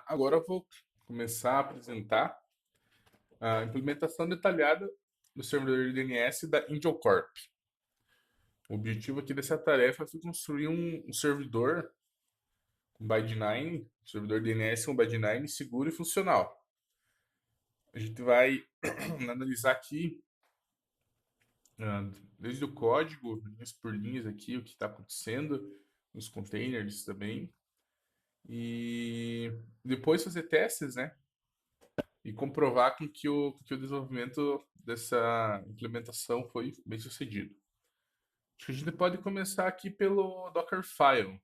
Agora eu vou começar a apresentar a implementação detalhada do servidor DNS da Angel Corp. O objetivo aqui dessa tarefa foi construir um servidor com Byte9, servidor DNS com Byte9 seguro e funcional. A gente vai analisar aqui, desde o código, linhas por linhas aqui, o que está acontecendo nos containers também. E depois fazer testes, né? E comprovar que o desenvolvimento dessa implementação foi bem sucedido. Acho que a gente pode começar aqui pelo Dockerfile.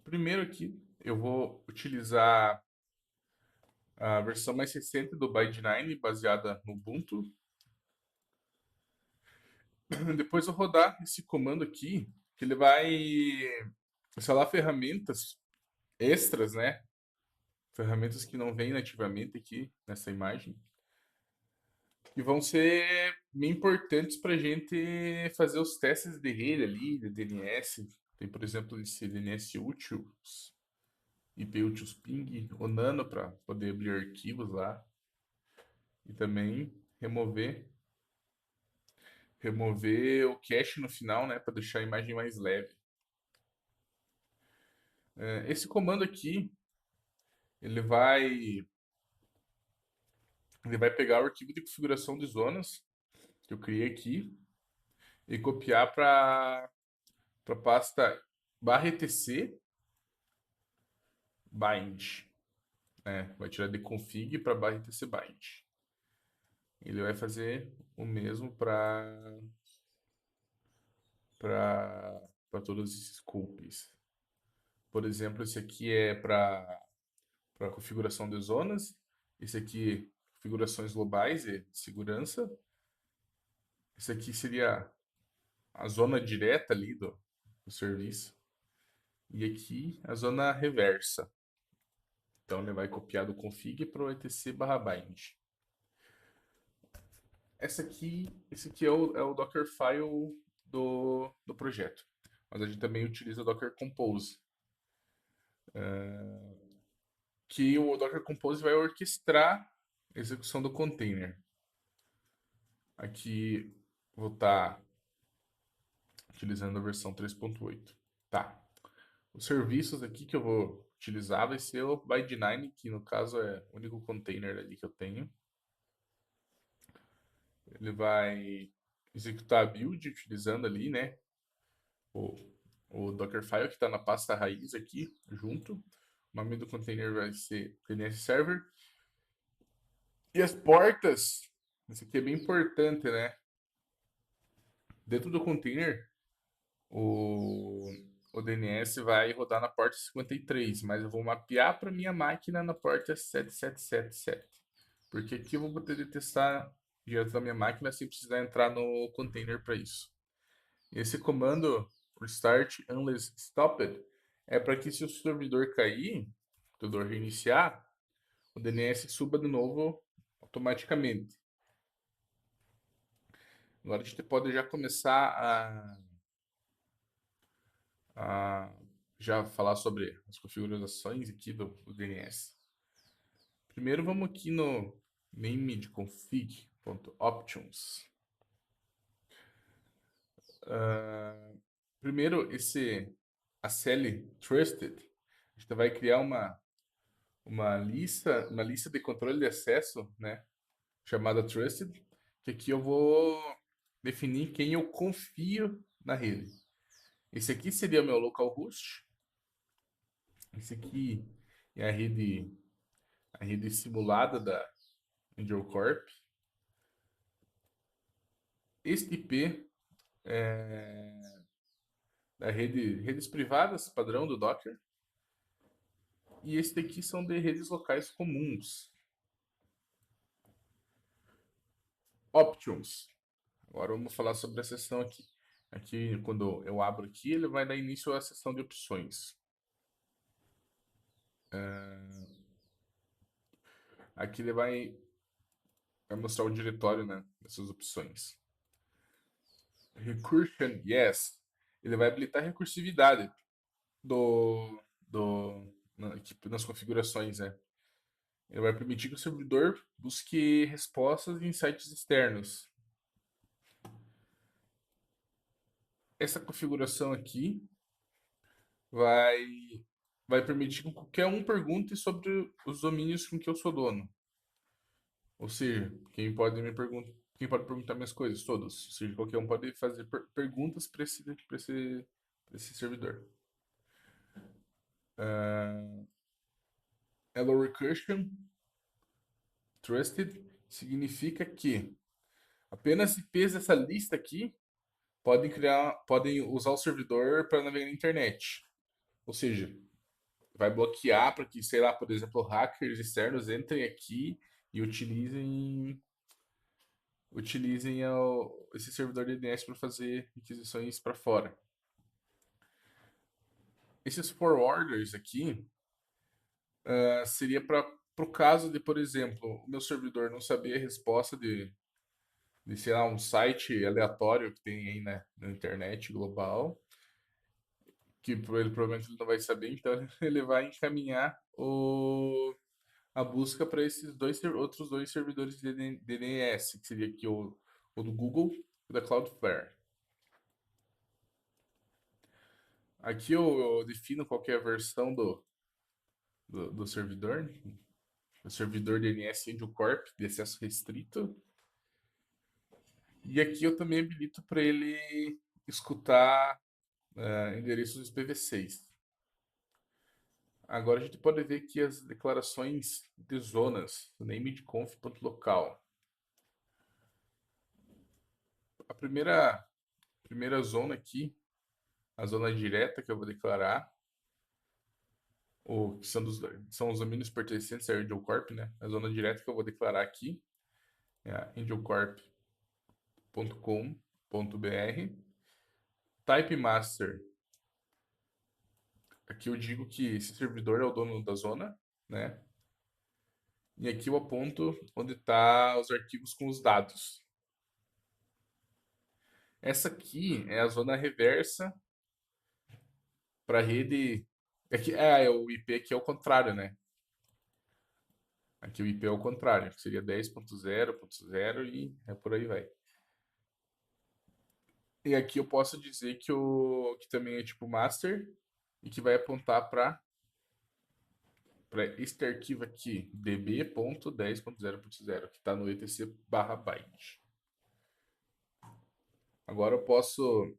Primeiro aqui, eu vou utilizar a versão mais recente do Byte9, baseada no Ubuntu. Depois eu vou rodar esse comando aqui, que ele vai instalar ferramentas extras, né? Ferramentas que não vêm nativamente aqui nessa imagem. E vão ser bem importantes para a gente fazer os testes de rede ali, de DNS. Tem, por exemplo, esse DNS útil, IP úteis ping, o nano para poder abrir arquivos lá. E também remover o cache no final, né, para deixar a imagem mais leve. Esse comando aqui, ele vai pegar o arquivo de configuração de zonas que eu criei aqui e copiar para a pasta /etc bind. Vai tirar de config para /etc bind. Ele vai fazer o mesmo para todos esses cookies. Por exemplo, esse aqui é para configuração de zonas. Esse aqui, configurações globais e de segurança. Esse aqui seria a zona direta ali do serviço. E aqui a zona reversa. Então ele vai copiar do config para o etc/bind. Esse aqui é o Dockerfile do projeto. Mas a gente também utiliza o Docker Compose. Que o Docker Compose vai orquestrar a execução do container. Aqui vou estar utilizando a versão 3.8. Tá. Os serviços aqui que eu vou utilizar vai ser o Byte9, que no caso é o único container ali que eu tenho. Ele vai executar a build utilizando ali, né, o Dockerfile que está na pasta raiz aqui, junto. O nome do container vai ser DNS Server. E as portas, isso aqui é bem importante, né? Dentro do container, o DNS vai rodar na porta 53, mas eu vou mapear para minha máquina na porta 7777. Porque aqui eu vou poder testar direto da minha máquina sem precisar entrar no container para isso. Esse comando restart unless stopped é para que se o servidor cair, o servidor reiniciar, o DNS suba de novo automaticamente. Agora a gente pode já começar a já falar sobre as configurações aqui do DNS. Primeiro vamos aqui no namedconfig.options. Primeiro esse ACL Trusted, a gente vai criar uma lista de controle de acesso, né, chamada Trusted, que aqui eu vou definir quem eu confio na rede. Esse aqui seria o meu localhost. Esse aqui é a rede simulada da Angel Corp. Este IP é da redes privadas, padrão do Docker. E este aqui são de redes locais comuns. Options. Agora vamos falar sobre a seção aqui. Aqui, quando eu abro aqui, ele vai dar início à seção de opções. Aqui ele vai mostrar o diretório, né, dessas opções. Recursion, yes. Ele vai habilitar a recursividade aqui nas configurações, né? Ele vai permitir que o servidor busque respostas em sites externos. Essa configuração aqui vai, vai permitir que qualquer um pergunte sobre os domínios com que eu sou dono. Ou seja, quem pode perguntar minhas coisas, todos. Ou seja, qualquer um pode fazer perguntas para esse servidor. Hello Recursion Trusted significa que apenas IPs dessa lista aqui podem usar o servidor para navegar na internet. Ou seja, vai bloquear para que, sei lá, por exemplo, hackers externos entrem aqui e utilizem esse servidor DNS para fazer requisições para fora. Esses forwarders aqui seria para o caso de, por exemplo, o meu servidor não saber a resposta de, sei lá, um site aleatório que tem aí na internet global, que ele provavelmente ele não vai saber, então ele vai encaminhar a busca para esses outros dois servidores de DNS, que seria aqui o do Google e da Cloudflare. Aqui eu defino qual que é a versão do servidor, o servidor DNS Angel Corp de acesso restrito. E aqui eu também habilito para ele escutar endereços IPv6. Agora a gente pode ver aqui as declarações de zonas, nameconf.local. A primeira zona aqui, a zona direta que eu vou declarar, que são os domínios pertencentes a Angel Corp, né? A zona direta que eu vou declarar aqui é a angelcorp.com.br. Type master. Aqui eu digo que esse servidor é o dono da zona, né? E aqui eu aponto onde está os arquivos com os dados. Essa aqui é a zona reversa para a rede. Aqui, o IP aqui é o contrário, né? Aqui o IP é o contrário, que seria 10.0.0 e por aí vai. E aqui eu posso dizer que também é tipo master e que vai apontar para este arquivo aqui, db.10.0.0, que está no etc/byte. Agora eu posso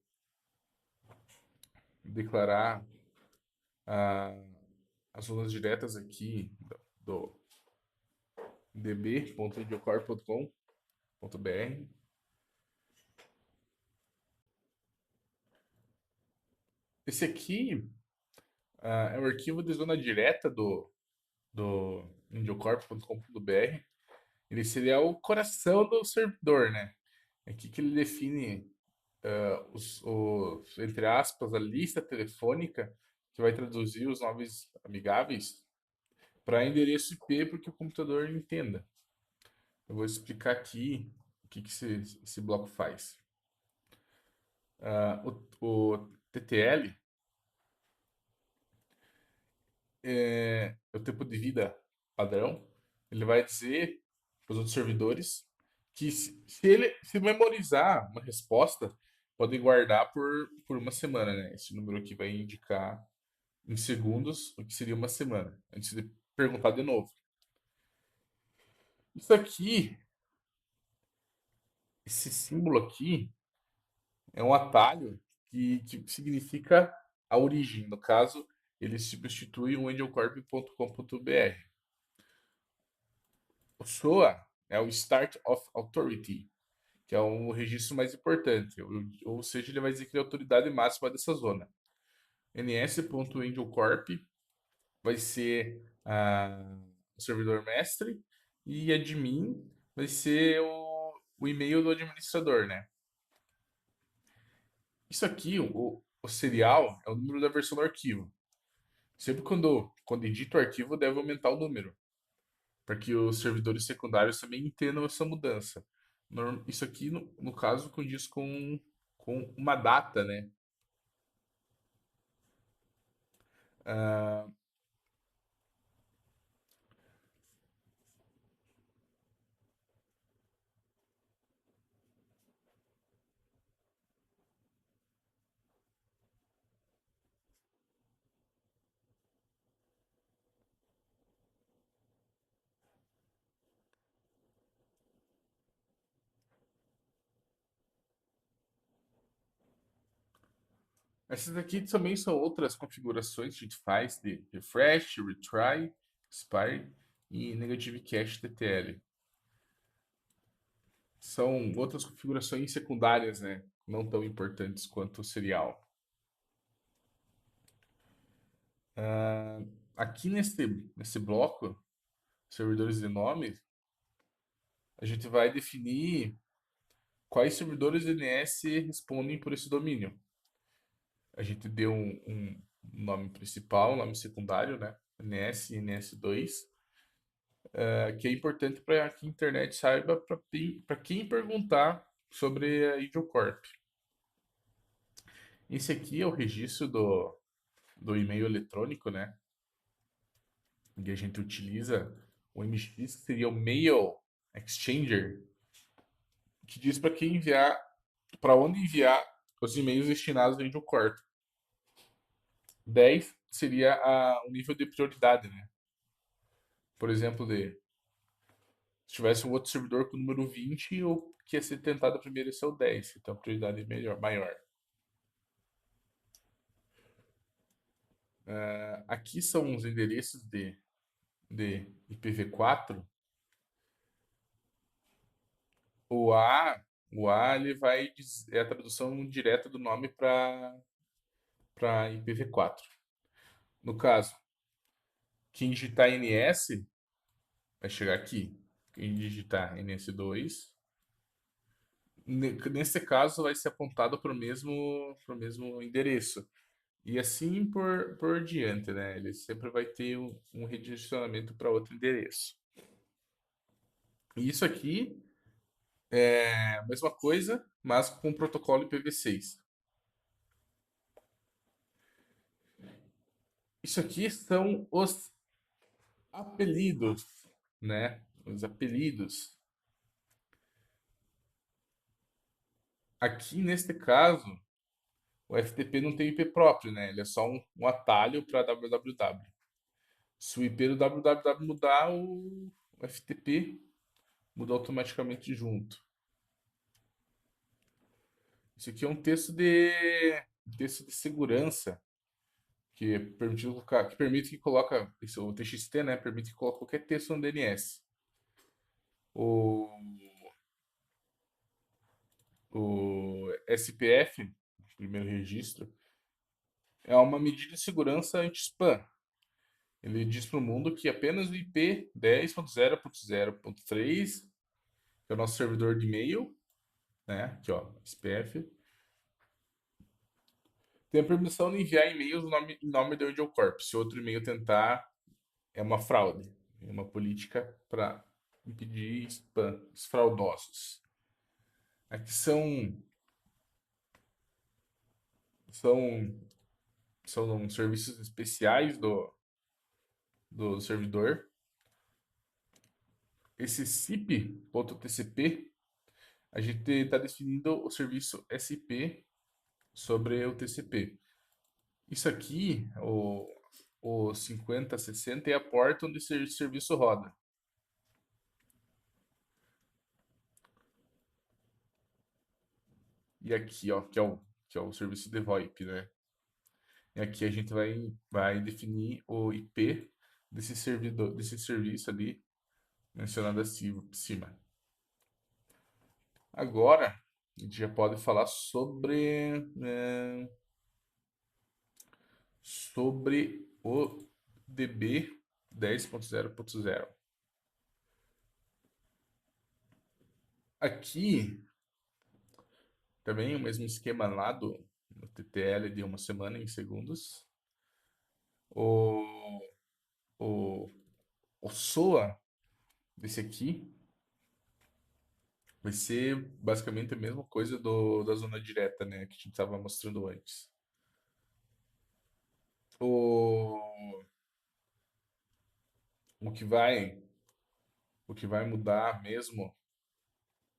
declarar as zonas diretas aqui do db.idiocore.com.br. Esse aqui é o arquivo de zona direta do indiocorp.com.br. Ele seria o coração do servidor, né? É aqui que ele define, entre aspas, a lista telefônica que vai traduzir os nomes amigáveis para endereço IP para que o computador entenda. Eu vou explicar aqui o que esse bloco faz. O TTL é o tempo de vida padrão. Ele vai dizer para os outros servidores que se memorizar uma resposta, pode guardar por uma semana, né? Esse número aqui vai indicar em segundos o que seria uma semana, antes de perguntar de novo. Isso aqui, esse símbolo aqui, é um atalho que significa a origem. No caso, ele substitui o angelcorp.com.br. O SOA é o Start of Authority, que é o registro mais importante, ou seja, ele vai dizer que ele é a autoridade máxima dessa zona. ns.angelcorp vai ser o servidor mestre e admin vai ser o e-mail do administrador, né? Isso aqui, o serial, é o número da versão do arquivo. Sempre quando edita o arquivo, deve aumentar o número, para que os servidores secundários também entendam essa mudança. Isso aqui, no caso, condiz com uma data, né? Ah, essas aqui também são outras configurações que a gente faz de refresh, retry, expire e negative cache TTL. São outras configurações secundárias, né? Não tão importantes quanto o serial. Aqui nesse bloco, servidores de nome, a gente vai definir quais servidores DNS respondem por esse domínio. A gente deu um nome principal, um nome secundário, né? NS e NS2, que é importante para que a internet saiba para quem perguntar sobre a IdioCorp. Esse aqui é o registro do e-mail eletrônico, né? Que a gente utiliza o MX, que seria o Mail Exchanger, que diz para quem enviar, para onde enviar os e-mails destinados ao IdioCorp. 10 seria o nível de prioridade, né? Por exemplo, se tivesse um outro servidor com o número 20, o que ia ser tentado primeiro ia ser o 10, então a prioridade é maior. Aqui são os endereços de IPv4. O A, o A ele é a tradução direta do nome para IPv4. No caso, quem digitar NS vai chegar aqui. Quem digitar NS2, nesse caso vai ser apontado para o mesmo endereço. E assim por diante, né? Ele sempre vai ter um redirecionamento para outro endereço. E isso aqui é a mesma coisa, mas com o protocolo IPv6. Isso aqui são os apelidos, né? Os apelidos. Aqui, neste caso, o FTP não tem IP próprio, né? Ele é só um atalho para www. Se o IP do www mudar, o FTP muda automaticamente junto. Isso aqui é um texto de segurança que permite que coloca, isso, o TXT, né? Permite que coloque qualquer texto no DNS. O, o SPF, primeiro registro, é uma medida de segurança anti-spam. Ele diz para o mundo que apenas o IP 10.0.0.3, que é o nosso servidor de e-mail, né? Aqui, ó, SPF, tem a permissão de enviar e-mails em nome da AudioCorp. Se outro e-mail tentar, é uma fraude. É uma política para impedir spam, os fraudosos. Aqui são, são serviços especiais do servidor. Esse SIP.tcp, a gente está definindo o serviço SP sobre o TCP. Isso aqui, o 5060, é a porta onde esse serviço roda. E aqui, ó, que é o serviço de VoIP, né? E aqui a gente vai definir o IP desse servidor, desse serviço ali mencionado acima. Agora, a gente já pode falar sobre o DB 10.0.0. Aqui, também o mesmo esquema lá do TTL de uma semana em segundos. O, o, o SOA desse aqui vai ser basicamente a mesma coisa da zona direta, né, que a gente estava mostrando antes. O que vai, o que vai mudar mesmo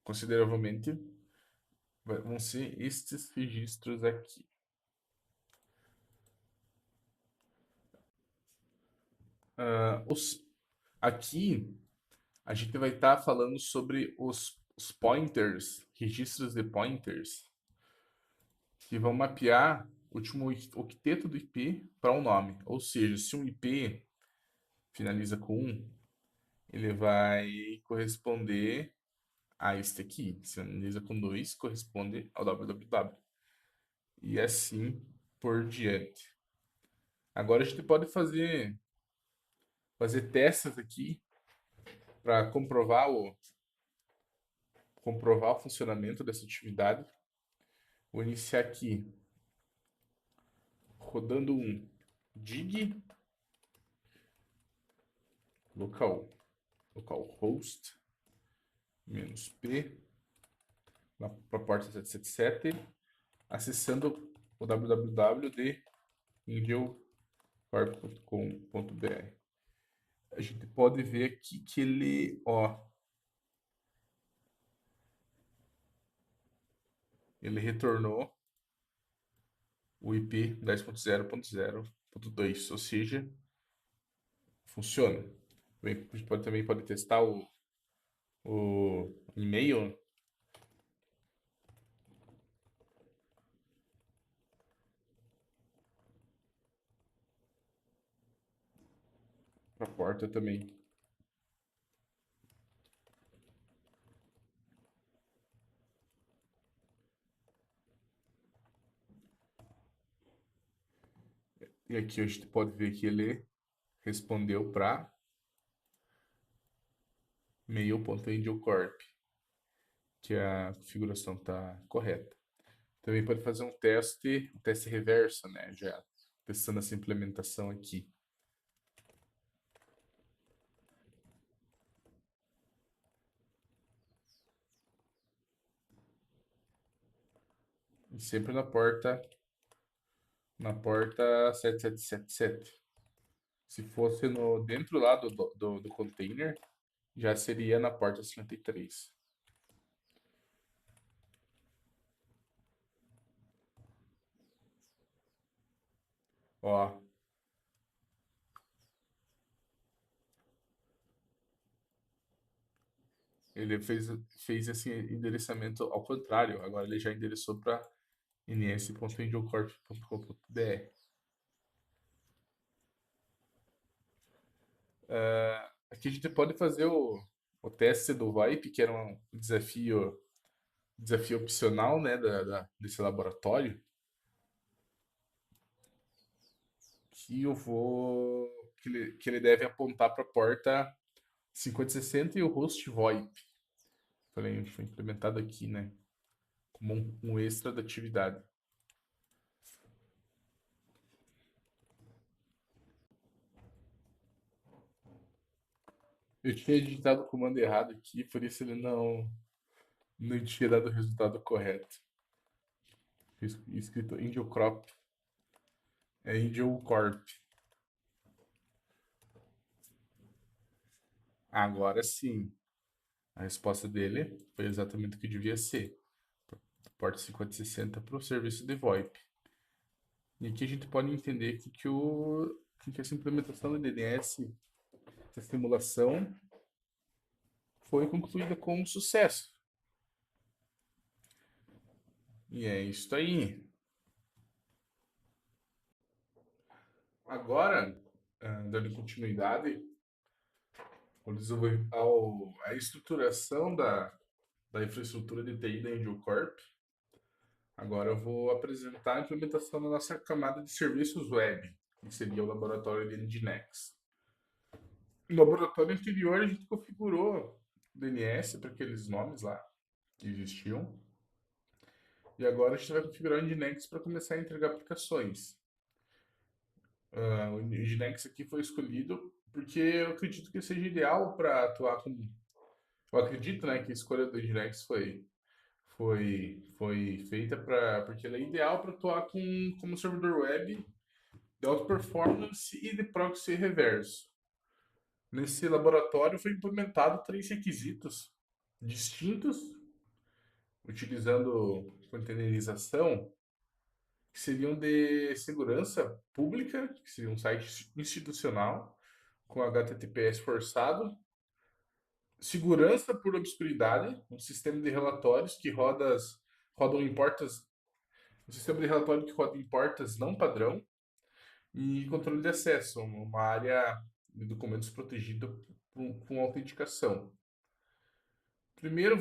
consideravelmente vão ser estes registros aqui. Aqui a gente vai estar falando sobre os pointers, registros de pointers, que vão mapear o último octeto do IP para um nome. Ou seja, se um IP finaliza com 1, ele vai corresponder a este aqui. Se finaliza com 2, corresponde ao www. E assim por diante. Agora a gente pode fazer testes aqui para comprovar o funcionamento dessa atividade. Vou iniciar aqui rodando um dig localhost -p para a porta 777, acessando o www de angelcorp.com.br. A gente pode ver aqui que ele retornou o IP 10.0.0.2, ou seja, funciona. A gente também pode testar o e-mail para a porta também. E aqui a gente pode ver que ele respondeu para mail.angelcorp, que a configuração está correta. Também pode fazer um teste reverso, né? Já testando essa implementação aqui. E sempre na porta 7777. Se fosse dentro lá do container, já seria na porta 53. Ó, ele fez esse endereçamento ao contrário. Agora ele já endereçou para ns.angelcorp.com.br. Aqui a gente pode fazer o teste do VoIP, que era um desafio opcional, né, desse laboratório, que ele deve apontar para a porta 5060 e o host VoIP. Foi implementado aqui, né, como um extra da atividade. Eu tinha digitado o comando errado aqui, por isso ele não tinha dado o resultado correto. Escrito Angel Crop. É Angel Corp. Agora sim. A resposta dele foi exatamente o que devia ser. Porta 5060 para o serviço de VoIP. E aqui a gente pode entender que essa implementação do DNS, essa simulação, foi concluída com sucesso. E é isso aí. Agora, dando continuidade à estruturação da infraestrutura de TI da Angel Corp, agora eu vou apresentar a implementação da nossa camada de serviços web, que seria o laboratório de Nginx. No laboratório anterior, a gente configurou DNS para aqueles nomes lá que existiam. E agora a gente vai configurar o Nginx para começar a entregar aplicações. O Nginx aqui foi escolhido porque eu acredito que seja ideal para atuar com. Eu acredito, né, que a escolha do Nginx foi feita porque ele é ideal para atuar como servidor web de alta performance e de proxy reverso. Nesse laboratório foi implementado três requisitos distintos, utilizando containerização, que seriam de segurança pública, que seria um site institucional, com HTTPS forçado, segurança por obscuridade, um sistema de relatórios que rodam em portas, um sistema de relatório que roda em portas não padrão, e controle de acesso, uma área de documentos protegida com autenticação. Primeiro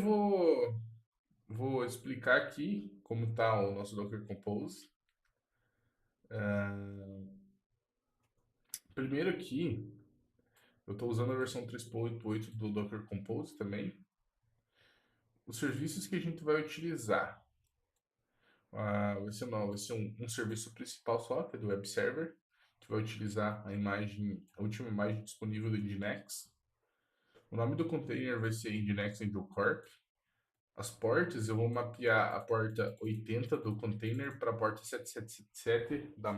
vou explicar aqui como está o nosso Docker Compose. Primeiro aqui, eu estou usando a versão 3.88 do Docker Compose também. Os serviços que a gente vai utilizar. Vai ser um serviço principal só, que é do web server, que vai utilizar a última imagem disponível do Nginx. O nome do container vai ser Nginx Angel Corp. As portas, eu vou mapear a porta 80 do container para a porta 7777 da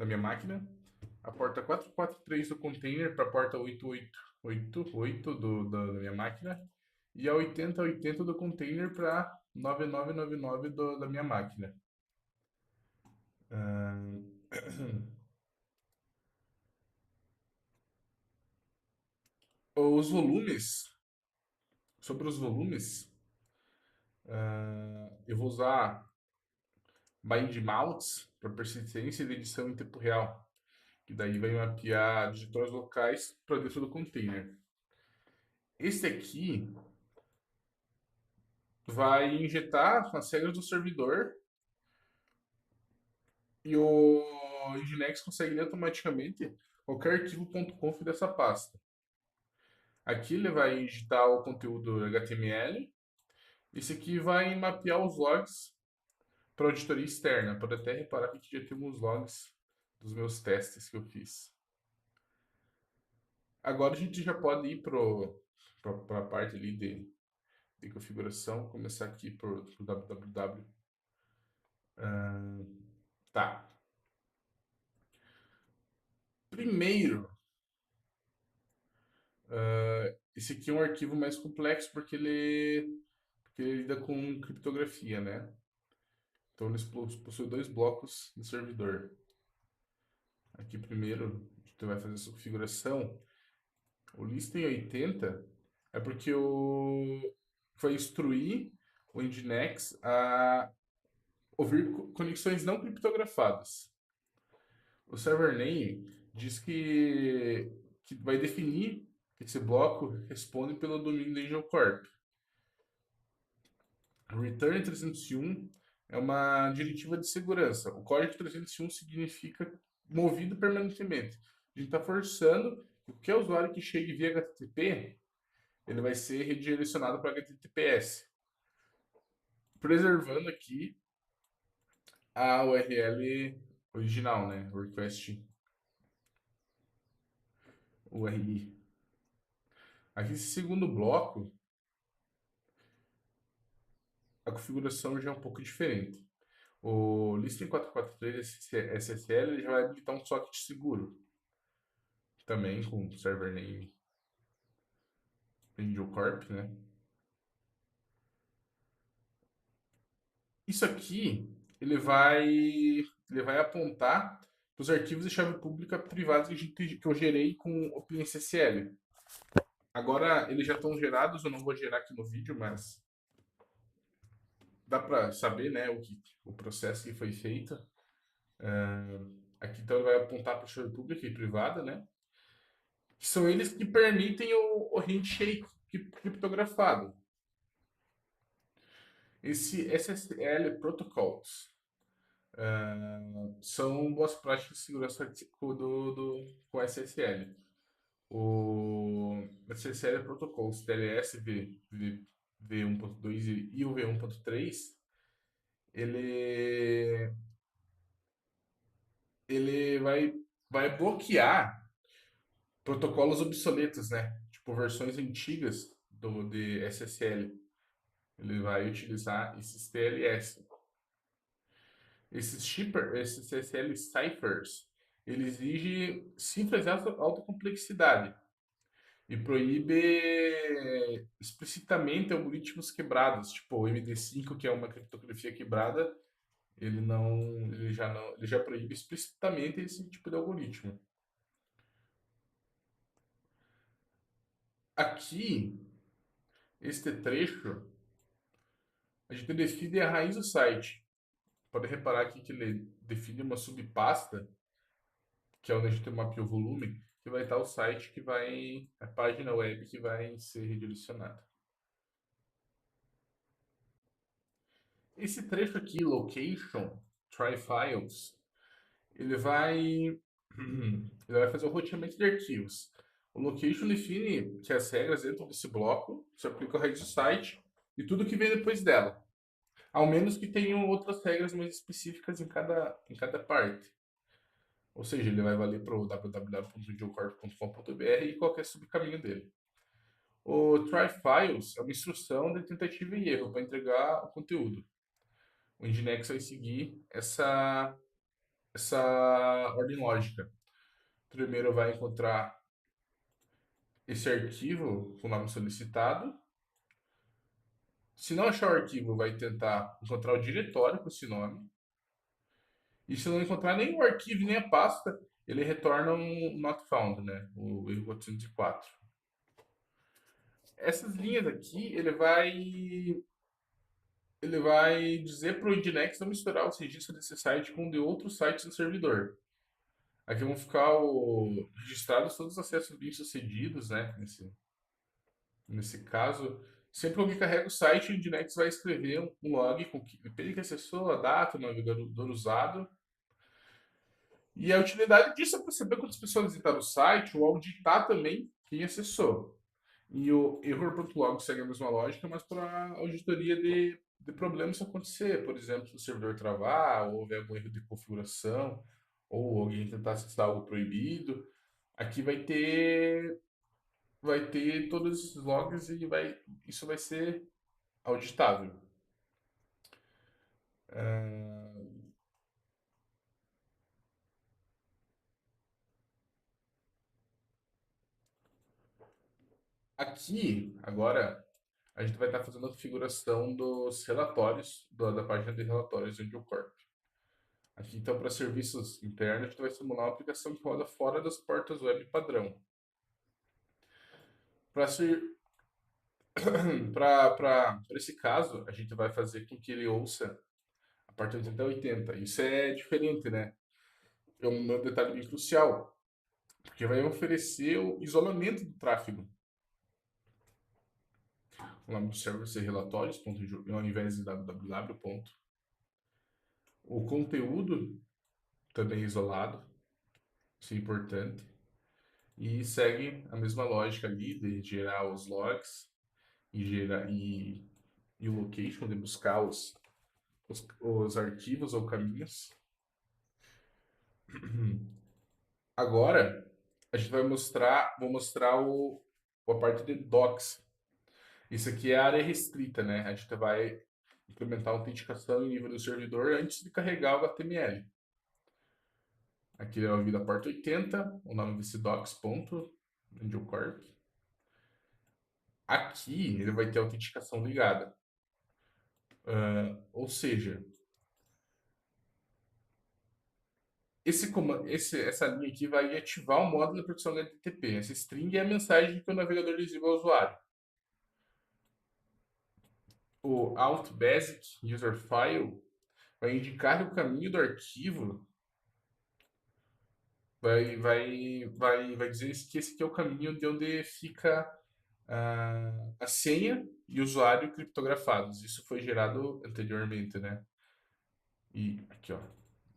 minha máquina. A porta 443 do container para a porta 8888 da minha máquina. E a 8080 do container para 9999 da minha máquina. Os volumes, sobre os volumes, eu vou usar bind mounts para persistência de edição em tempo real, que daí vai mapear diretórios locais para dentro do container. Esse aqui vai injetar as regras do servidor e o Nginx consegue ler automaticamente qualquer arquivo .conf dessa pasta. Aqui ele vai injetar o conteúdo HTML. Esse aqui vai mapear os logs para auditoria externa. Pode até reparar que aqui já tem alguns logs dos meus testes que eu fiz. Agora a gente já pode ir para a parte ali de configuração. Começar aqui por www. Tá. Primeiro, esse aqui é um arquivo mais complexo porque ele lida com criptografia, né? Então ele possui dois blocos no servidor. Aqui primeiro, a gente vai fazer essa configuração. O list em 80 é porque vai instruir o Nginx a ouvir conexões não criptografadas. O server name diz que vai definir que esse bloco responde pelo domínio da Angel Corp. Return 301 é uma diretiva de segurança. O código 301 significa movido permanentemente. A gente está forçando que qualquer usuário que chegue via HTTP, ele vai ser redirecionado para HTTPS, preservando aqui a URL original, né? O request URI. Aqui, esse segundo bloco, a configuração já é um pouco diferente. O Listing 443 SSL ele já vai habilitar um socket seguro, também com server name Angel Corp, né? Isso aqui ele vai apontar para os arquivos de chave pública privada que eu gerei com o OpenSSL. Agora eles já estão gerados, eu não vou gerar aqui no vídeo, mas dá para saber, né, o processo que foi feito. Aqui então ele vai apontar para a chave pública e privada, né? Que são eles que permitem o handshake criptografado. Esse SSL Protocols são boas práticas de segurança com SSL. O SSL Protocols TLS V1.2 e o V1.3 ele vai bloquear protocolos obsoletos, né? Tipo versões antigas de SSL. Ele vai utilizar esses TLS. Esses SSL ciphers, ele exige cifras de alta complexidade e proíbe explicitamente algoritmos quebrados, tipo o MD5, que é uma criptografia quebrada, ele já proíbe explicitamente esse tipo de algoritmo. Aqui, este trecho, a gente define a raiz do site. Pode reparar aqui que ele define uma subpasta, que é onde a gente mapeia o volume, que vai estar o site a página web que vai ser redirecionada. Esse trecho aqui, location, try files, ele vai, ele vai fazer o roteamento de arquivos. O location define que as regras dentro desse bloco se aplicam ao raiz do site e tudo que vem depois dela. Ao menos que tenham outras regras mais específicas em cada parte. Ou seja, ele vai valer para o www.geocorp.com.br e qualquer subcaminho dele. O try files é uma instrução de tentativa e erro para entregar o conteúdo. O Nginx vai seguir essa ordem lógica. Primeiro vai encontrar esse arquivo com o nome solicitado. Se não achar o arquivo, vai tentar encontrar o diretório com esse nome. E se não encontrar nem o arquivo nem a pasta, ele retorna um not found, né? O erro 404. Essas linhas aqui, ele vai dizer para o Nginx não misturar os registros desse site com de outros sites do servidor. Aqui vão ficar registrados todos os acessos bem-sucedidos, né? Nesse caso, sempre que alguém carrega o site, o Nginx vai escrever um log com o IP que acessou, a data, o navegador usado. E a utilidade disso é para saber quantas pessoas visitaram o site ou auditar também quem acessou. E o error.log segue a mesma lógica, mas para auditoria de problemas acontecer. Por exemplo, se o servidor travar, ou houver algum erro de configuração, ou alguém tentar acessar algo proibido. Aqui vai ter todos esses logs e isso vai ser auditável. Aqui, agora, a gente vai estar fazendo a configuração dos relatórios, da página de relatórios do Corp. Aqui, então, para serviços internos, a gente vai simular uma aplicação que roda fora das portas web padrão. Para esse caso, a gente vai fazer com que ele ouça a parte 80 a 80. Isso é diferente, né? É um detalhe bem crucial, porque vai oferecer o isolamento do tráfego. O nome do server vai ser relatórios, ao invés de www. O conteúdo também isolado, isso é importante. E segue a mesma lógica ali de gerar os logs e o location, de buscar os arquivos ou caminhos. Agora, a gente vou mostrar a parte de docs. Isso aqui é a área restrita, né? A gente vai implementar a autenticação em nível do servidor antes de carregar o HTML. Aqui é o da porta 80, o nome desse docs.angiocorp. Aqui ele vai ter a autenticação ligada. Ou seja, essa linha aqui vai ativar o módulo de produção HTTP. Essa string é a mensagem que o navegador exibe ao usuário. O Alt Basic User File vai indicar o caminho do arquivo, vai dizer que esse aqui é o caminho de onde fica a senha e o usuário criptografados. Isso foi gerado anteriormente, né? E aqui, ó,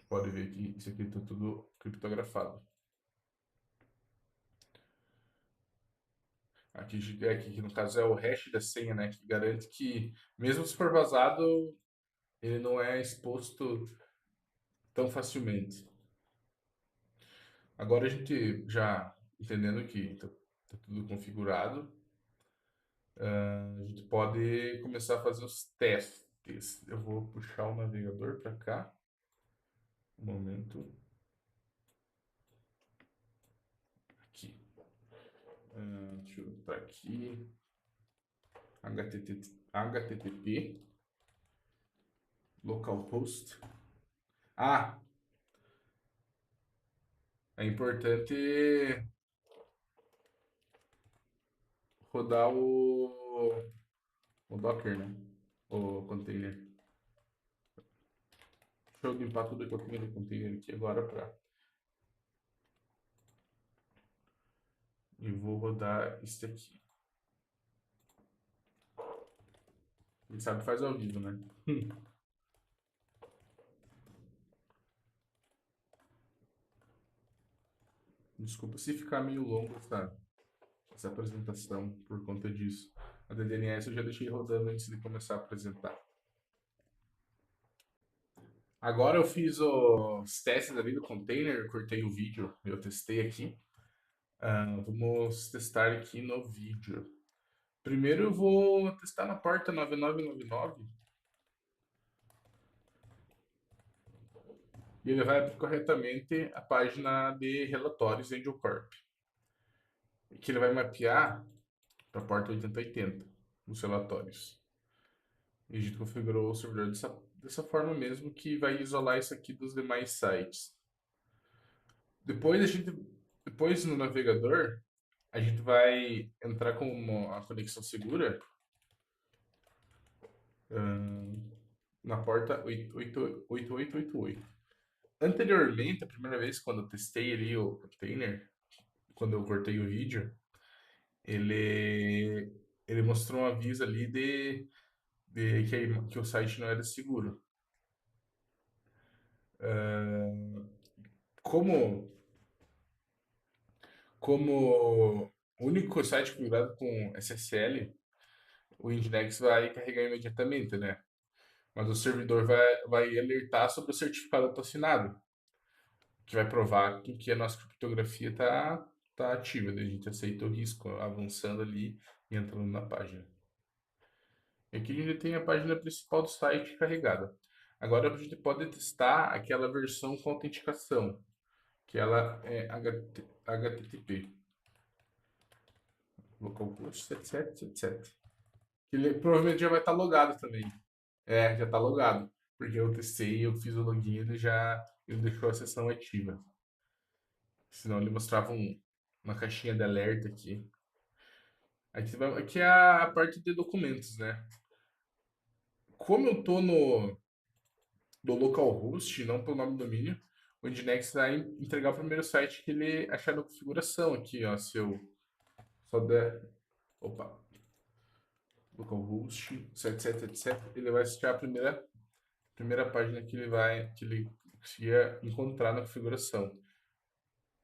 pode ver que isso aqui está tudo criptografado. Aqui que no caso é o hash da senha, né? Que garante que, mesmo se for vazado, ele não é exposto tão facilmente. Agora a gente já entendendo que está tudo configurado, a gente pode começar a fazer os testes. Eu vou puxar o navegador para cá. Um momento. botar aqui HTTP localhost. Ah, é importante rodar o Docker, né? O container. Deixa eu limpar tudo que eu tenho no container aqui agora para. E vou rodar isso aqui. Quem sabe faz ao vivo, né? Desculpa se ficar meio longo essa apresentação por conta disso. A DDNS eu já deixei rodando antes de começar a apresentar. Agora eu fiz os testes ali do container, eu cortei o vídeo, eu testei aqui. Vamos testar aqui no vídeo. Primeiro eu vou testar na porta 9999. E ele vai abrir corretamente a página de relatórios AngelCorp. Que ele vai mapear para a porta 8080 os relatórios. E a gente configurou o servidor dessa forma mesmo, que vai isolar isso aqui dos demais sites. Depois no navegador, a gente vai entrar com a conexão segura na porta 8888. Anteriormente, a primeira vez quando eu testei ali o container, quando eu cortei o vídeo, ele mostrou um aviso ali que o site não era seguro. Como o único site configurado com SSL, o Nginx vai carregar imediatamente, né? Mas o servidor vai alertar sobre o certificado autoassinado, que vai provar que a nossa criptografia tá ativa, né? A gente aceita o risco avançando ali e entrando na página. E aqui a gente tem a página principal do site carregada. Agora a gente pode testar aquela versão com autenticação, que ela é HTTP. Localhost 7777. Ele provavelmente já vai estar logado também. É, já está logado. Porque eu testei, eu fiz o login e ele deixou a sessão ativa. Senão ele mostrava uma caixinha de alerta aqui. Aqui é a parte de documentos, né? Como eu tô no localhost, não pelo nome do domínio, o Nginx vai entregar o primeiro site que ele achar na configuração aqui, ó. Se eu só der. Opa! Localhost 7777, ele vai assistir a primeira página que ele conseguia encontrar na configuração.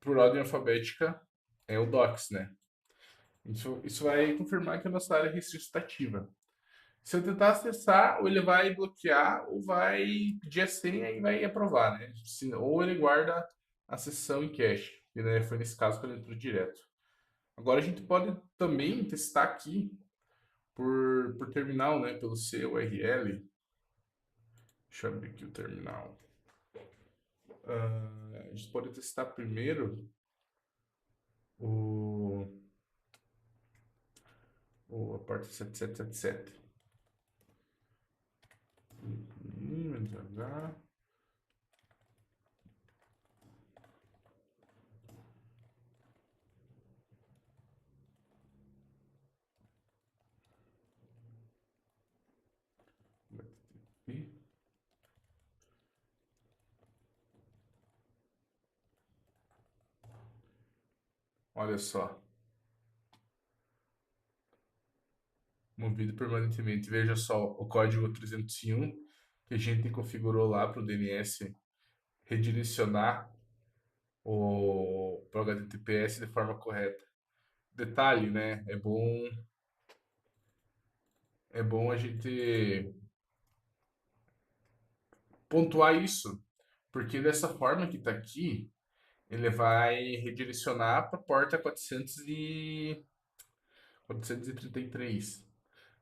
Por ordem alfabética é o docs, né? Isso vai confirmar que a nossa área restrita está ativa. Se eu tentar acessar, ou ele vai bloquear, ou vai pedir a senha e vai aprovar, né? Ou ele guarda a sessão em cache, e né, foi nesse caso que ele entrou direto. Agora a gente pode também testar aqui por terminal, né? Pelo CURL. Deixa eu abrir aqui o terminal. A gente pode testar primeiro a porta 7777. H. Olha só. Movido permanentemente. Veja só o código 301 que a gente configurou lá para o DNS redirecionar para o HTTPS de forma correta. Detalhe, né? É bom a gente pontuar isso, porque dessa forma que está aqui, ele vai redirecionar para a porta 433.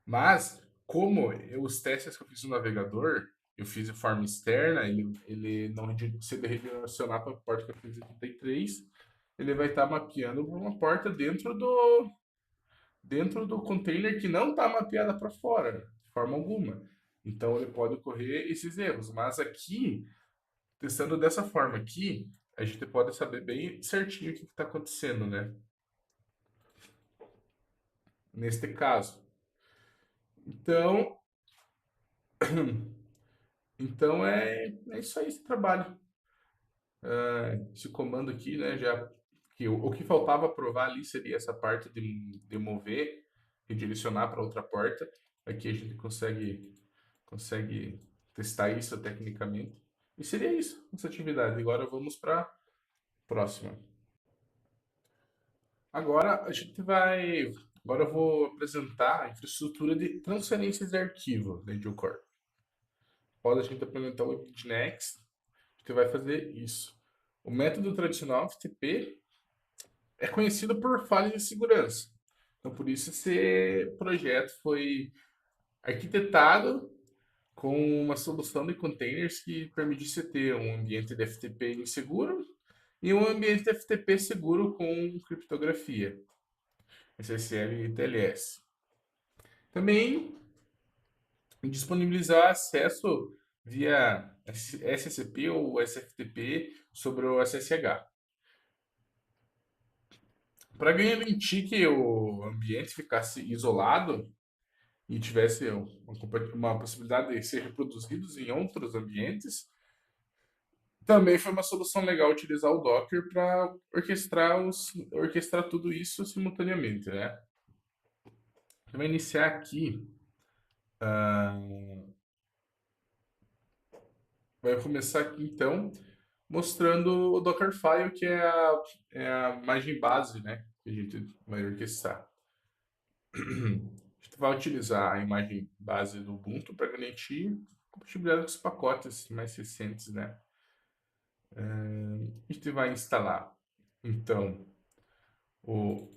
Mas, os testes que eu fiz no navegador, eu fiz de forma externa, ele não se ele redirecionar para a porta 433, ele vai estar mapeando uma porta dentro dentro do container que não está mapeada para fora, de forma alguma. Então ele pode ocorrer esses erros. Mas aqui, testando dessa forma aqui, a gente pode saber bem certinho o que está acontecendo, né? Neste caso. Então, então é isso aí esse trabalho. Esse comando aqui, né? Já que o que faltava provar ali seria essa parte de mover e direcionar para outra porta. Aqui a gente consegue testar isso tecnicamente. E seria isso, essa atividade. Agora vamos para a próxima. Agora a gente vai. Agora eu vou apresentar a infraestrutura de transferências de arquivo da Core. Após a gente implementar o Next, a gente vai fazer isso. O método tradicional FTP é conhecido por falhas de segurança. Então, por isso, esse projeto foi arquitetado com uma solução de containers que permitisse ter um ambiente de FTP inseguro e um ambiente de FTP seguro com criptografia, SSL e TLS. Também disponibilizar acesso via SCP ou SFTP sobre o SSH. Para garantir que o ambiente ficasse isolado e tivesse uma possibilidade de ser reproduzidos em outros ambientes, também foi uma solução legal utilizar o Docker para orquestrar tudo isso simultaneamente, né? Eu vou iniciar aqui. Vai começar aqui então mostrando o Dockerfile, que é a imagem base, né? Que a gente vai orquestrar. A gente vai utilizar a imagem base do Ubuntu para garantir compatibilidade com os pacotes mais recentes, né? A gente vai instalar, então, o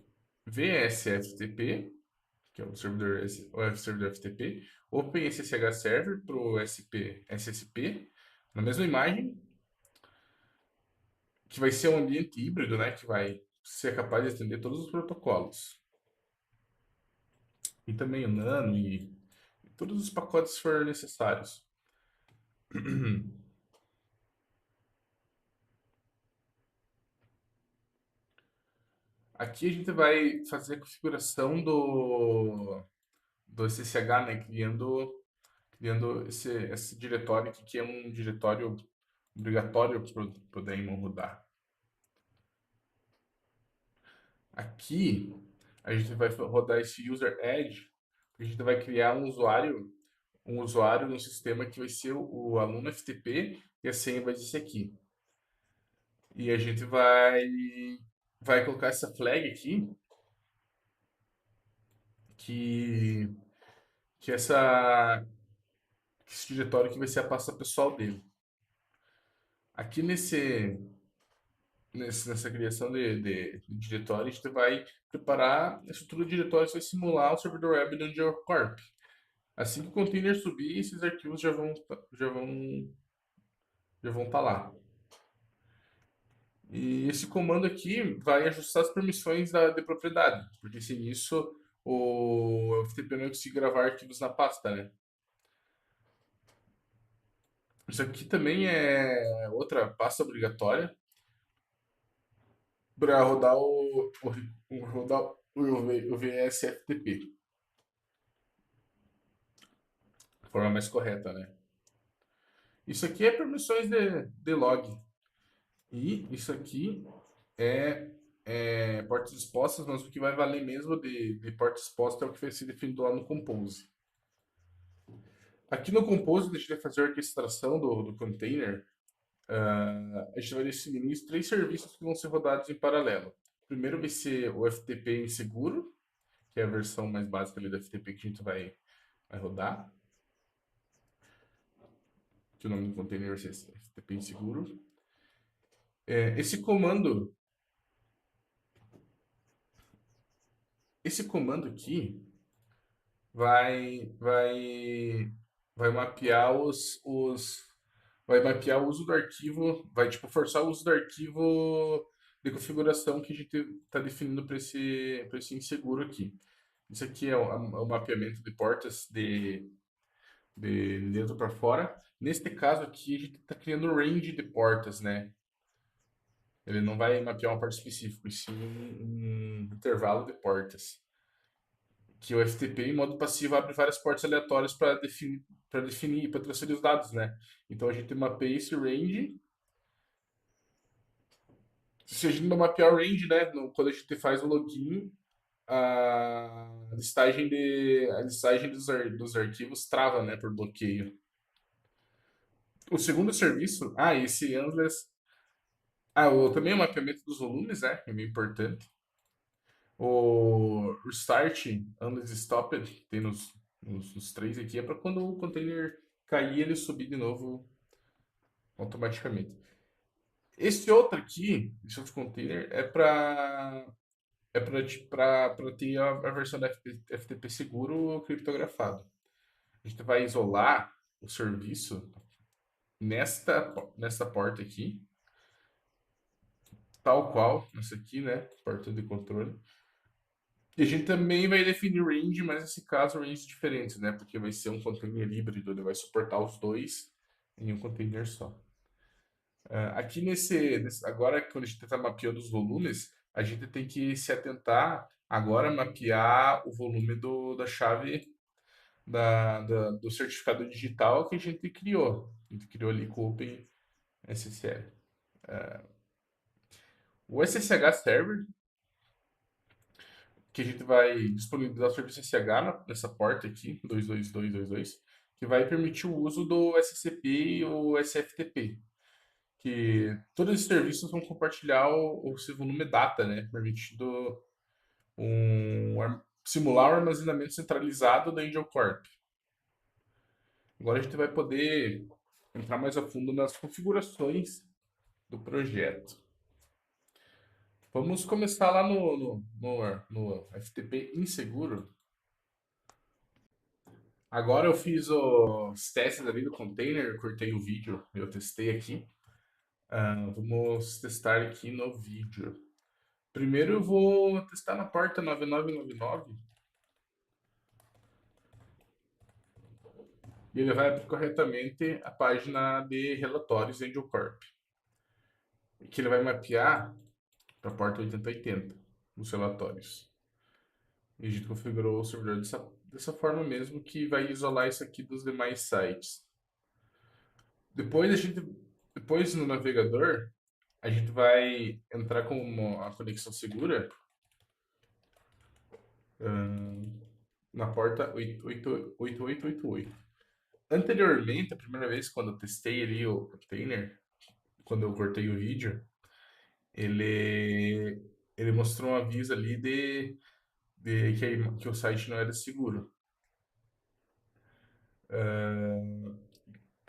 VSFTP, que é o servidor FTP, OpenSSH Server para o SSP, na mesma imagem, que vai ser um ambiente híbrido, né? Que vai ser capaz de atender todos os protocolos. E também o Nano e todos os pacotes se for necessários. Aqui a gente vai fazer a configuração do SSH, né? Criando esse diretório aqui, que é um diretório obrigatório para o daemon rodar. Aqui a gente vai rodar esse user edge, a gente vai criar um usuário no sistema que vai ser o aluno FTP e a senha vai ser esse aqui. E a gente vai colocar essa flag aqui que que esse diretório que vai ser a pasta pessoal dele. Aqui nessa criação de diretório, a gente vai preparar a estrutura de diretório, vai simular o servidor web do Angel Corp. Assim que o container subir, esses arquivos já vão estar lá. E esse comando aqui vai ajustar as permissões de propriedade, porque sem isso o FTP não vai conseguir gravar arquivos na pasta, né? Isso aqui também é outra pasta obrigatória para rodar o VSFTP de forma mais correta, né? Isso aqui é permissões de log. E isso aqui é portas expostas, mas o que vai valer mesmo de porta exposta é o que vai ser definido lá no Compose. Aqui no Compose, a gente vai fazer a orquestração do container. A gente vai definir três serviços que vão ser rodados em paralelo. Primeiro vai ser o FTP inseguro, que é a versão mais básica ali do FTP que a gente vai rodar. Que o nome do container vai ser FTP inseguro. Esse comando aqui vai mapear vai mapear o uso do arquivo, vai tipo forçar o uso do arquivo de configuração que a gente está definindo para esse inseguro aqui. Isso aqui é o mapeamento de portas de dentro para fora. Neste caso aqui, a gente está criando range de portas, né? Ele não vai mapear uma porta específica, e sim um intervalo de portas. Que o FTP, em modo passivo, abre várias portas aleatórias para definir, para transferir os dados, né? Então a gente mapeia esse range. Se a gente não mapear o range, né? Quando a gente faz o login, a listagem dos arquivos trava, né? Por bloqueio. O segundo serviço, esse Endless. Também o mapeamento dos volumes, né? É meio importante. O Restart, Endless Stopped, que tem nos três aqui, é para quando o container cair, ele subir de novo automaticamente. Esse outro container, é para ter a versão da FTP seguro criptografado. A gente vai isolar o serviço nesta porta aqui, tal qual, essa aqui, né? Porta de controle. E a gente também vai definir range, mas nesse caso range diferentes, né? Porque vai ser um container híbrido, ele vai suportar os dois em um container só. Aqui agora, quando a gente está mapeando os volumes, a gente tem que se atentar agora a mapear o volume da chave do certificado digital que a gente criou. A gente criou ali com o OpenSSL. O SSH Server, que a gente vai disponibilizar o serviço SSH nessa porta aqui, 22222, que vai permitir o uso do SCP e o SFTP. Que todos esses serviços vão compartilhar o seu volume data, né? Permitindo simular o armazenamento centralizado da Angel Corp. Agora a gente vai poder entrar mais a fundo nas configurações do projeto. Vamos começar lá no FTP inseguro. Agora eu fiz os testes ali do container, cortei o vídeo, eu testei aqui. Vamos testar aqui no vídeo. Primeiro eu vou testar na porta 9999 e ele vai abrir corretamente a página de relatórios Angel Corp, que ele vai mapear para a porta 8080 nos relatórios. E a gente configurou o servidor dessa forma mesmo, que vai isolar isso aqui dos demais sites. Depois no navegador, a gente vai entrar com a conexão segura na porta 8888. Anteriormente, a primeira vez quando eu testei ali o container, quando eu cortei o vídeo, ele mostrou um aviso ali que o site não era seguro.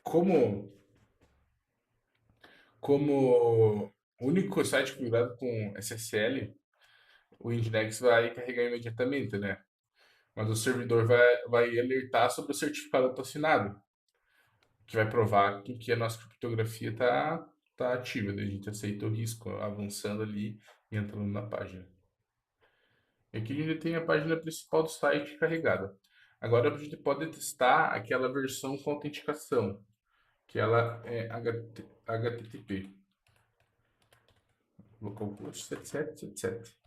Como, como único site configurado com SSL, o Nginx vai carregar imediatamente, né? Mas o servidor vai alertar sobre o certificado assinado, que vai provar que a nossa criptografia tá ativa, daí a gente aceita o risco, avançando ali e entrando na página. E aqui a gente tem a página principal do site carregada. Agora a gente pode testar aquela versão com autenticação, que ela é HTTP. Localhost 7777.